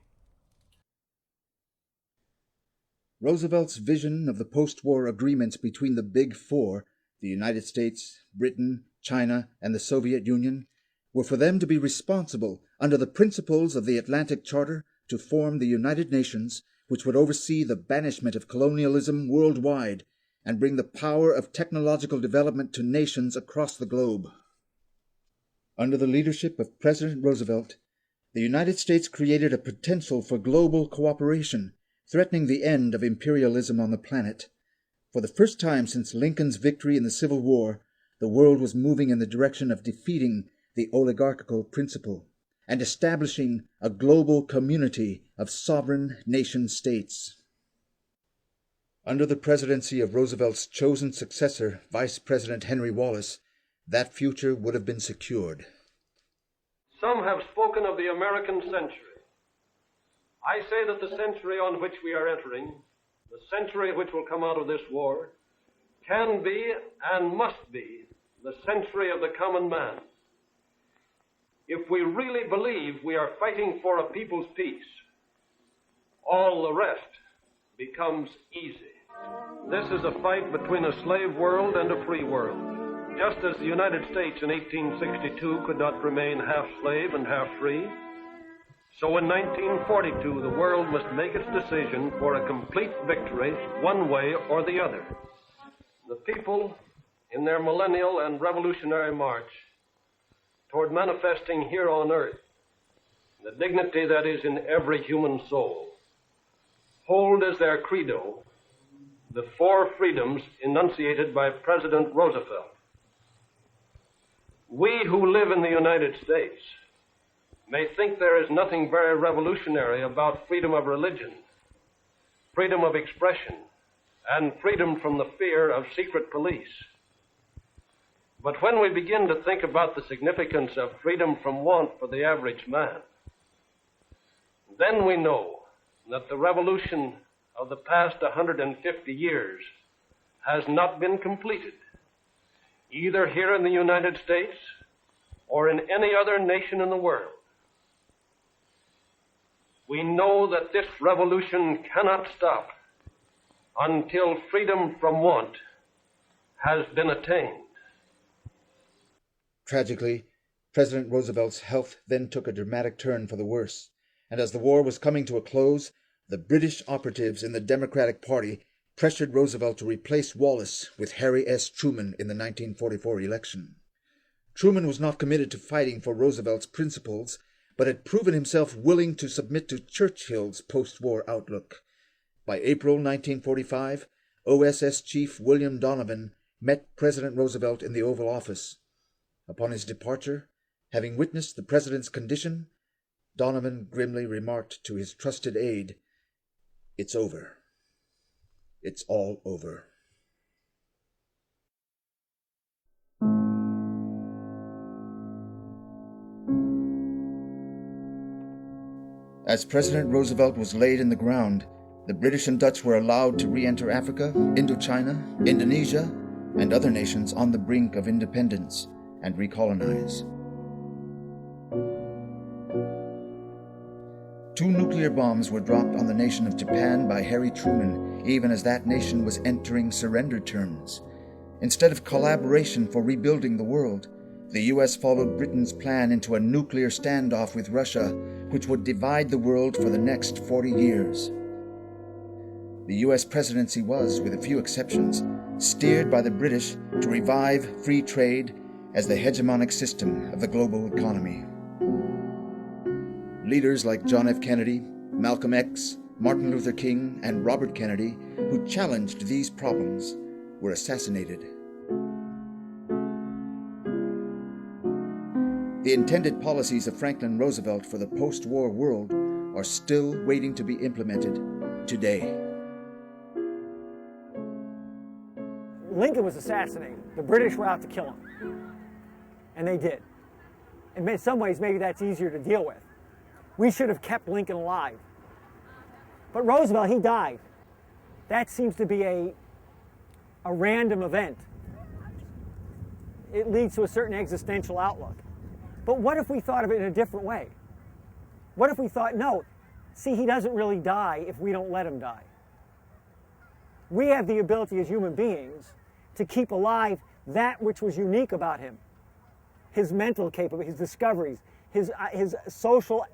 Roosevelt's vision of the post-war agreements between the Big Four, the United States, Britain, China, and the Soviet Union, were for them to be responsible, under the principles of the Atlantic Charter, to form the United Nations, which would oversee the banishment of colonialism worldwide and bring the power of technological development to nations across the globe. Under the leadership of President Roosevelt, the United States created a potential for global cooperation, threatening the end of imperialism on the planet. For the first time since Lincoln's victory in the Civil War, the world was moving in the direction of defeating the oligarchical principle and establishing a global community of sovereign nation-states. Under the presidency of Roosevelt's chosen successor, Vice President Henry Wallace, that future would have been secured. Some have spoken of the American century. I say that the century on which we are entering, the century which will come out of this war, can be and must be the century of the common man. If we really believe we are fighting for a people's peace, all the rest becomes easy. This is a fight between a slave world and a free world. Just as the United States in 1862 could not remain half slave and half free, so in 1942 the world must make its decision for a complete victory one way or the other. The people, in their millennial and revolutionary march, toward manifesting here on earth the dignity that is in every human soul, hold as their credo the four freedoms enunciated by President Roosevelt. We who live in the United States may think there is nothing very revolutionary about freedom of religion, freedom of expression, and freedom from the fear of secret police. But when we begin to think about the significance of freedom from want for the average man, then we know that the revolution of the past 150 years has not been completed, either here in the United States or in any other nation in the world. We know that this revolution cannot stop until freedom from want has been attained. Tragically, President Roosevelt's health then took a dramatic turn for the worse, and as the war was coming to a close, the British operatives in the Democratic Party pressured Roosevelt to replace Wallace with Harry S. Truman in the 1944 election. Truman was not committed to fighting for Roosevelt's principles, but had proven himself willing to submit to Churchill's post-war outlook. By April 1945, OSS Chief William Donovan met President Roosevelt in the Oval Office. Upon his departure, having witnessed the president's condition, Donovan grimly remarked to his trusted aide, "It's over. It's all over." As President Roosevelt was laid in the ground, the British and Dutch were allowed to re-enter Africa, Indochina, Indonesia, and other nations on the brink of independence and recolonize. 2 nuclear bombs were dropped on the nation of Japan by Harry Truman, even as that nation was entering surrender terms. Instead of collaboration for rebuilding the world, the U.S. followed Britain's plan into a nuclear standoff with Russia, which would divide the world for the next 40 years. The U.S. presidency was, with a few exceptions, steered by the British to revive free trade as the hegemonic system of the global economy. Leaders like John F. Kennedy, Malcolm X, Martin Luther King, and Robert Kennedy, who challenged these problems, were assassinated. The intended policies of Franklin Roosevelt for the post-war world are still waiting to be implemented today. Lincoln was assassinated. The British were out to kill him. And they did. And in some ways, maybe that's easier to deal with. We should have kept Lincoln alive. But Roosevelt, he died. That seems to be a random event. It leads to a certain existential outlook. But what if we thought of it in a different way? What if we thought, no, see, he doesn't really die if we don't let him die. We have the ability as human beings to keep alive that which was unique about him. His mental capability, his discoveries, his social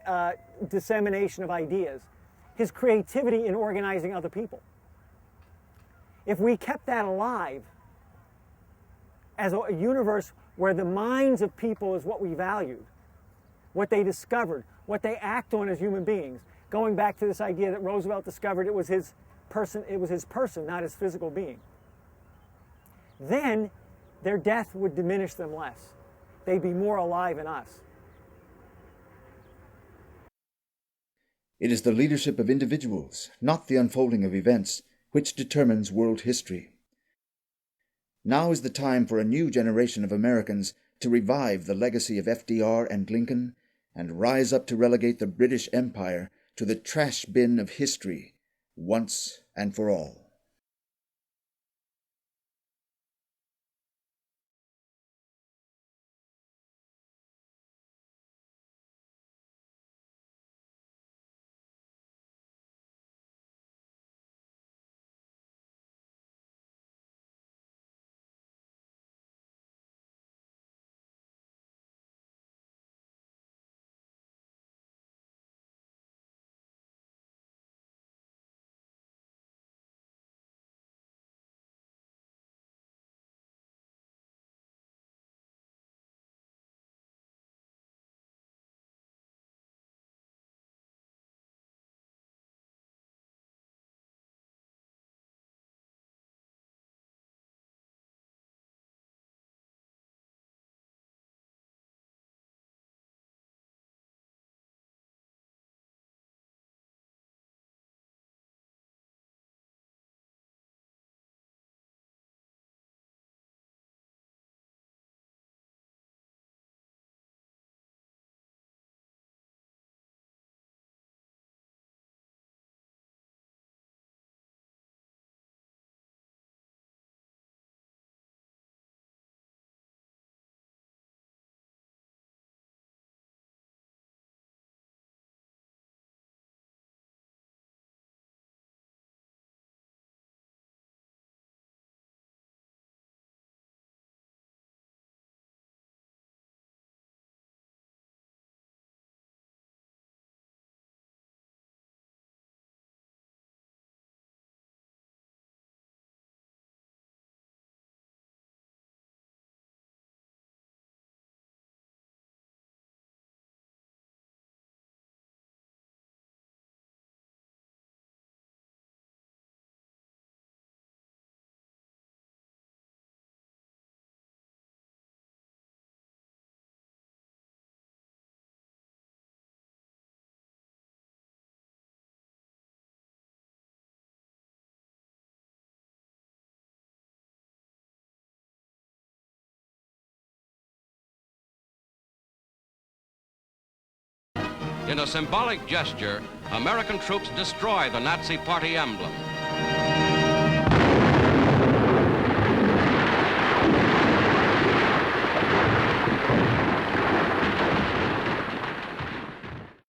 dissemination of ideas, his creativity in organizing other people. If we kept that alive as a universe where the minds of people is what we valued, what they discovered, what they act on as human beings, going back to this idea that Roosevelt discovered it was his person, not his physical being, then their death would diminish them less. They'd be more alive in us. It is the leadership of individuals, not the unfolding of events, which determines world history. Now is the time for a new generation of Americans to revive the legacy of FDR and Lincoln and rise up to relegate the British Empire to the trash bin of history once and for all. In a symbolic gesture, American troops destroy the Nazi Party emblem.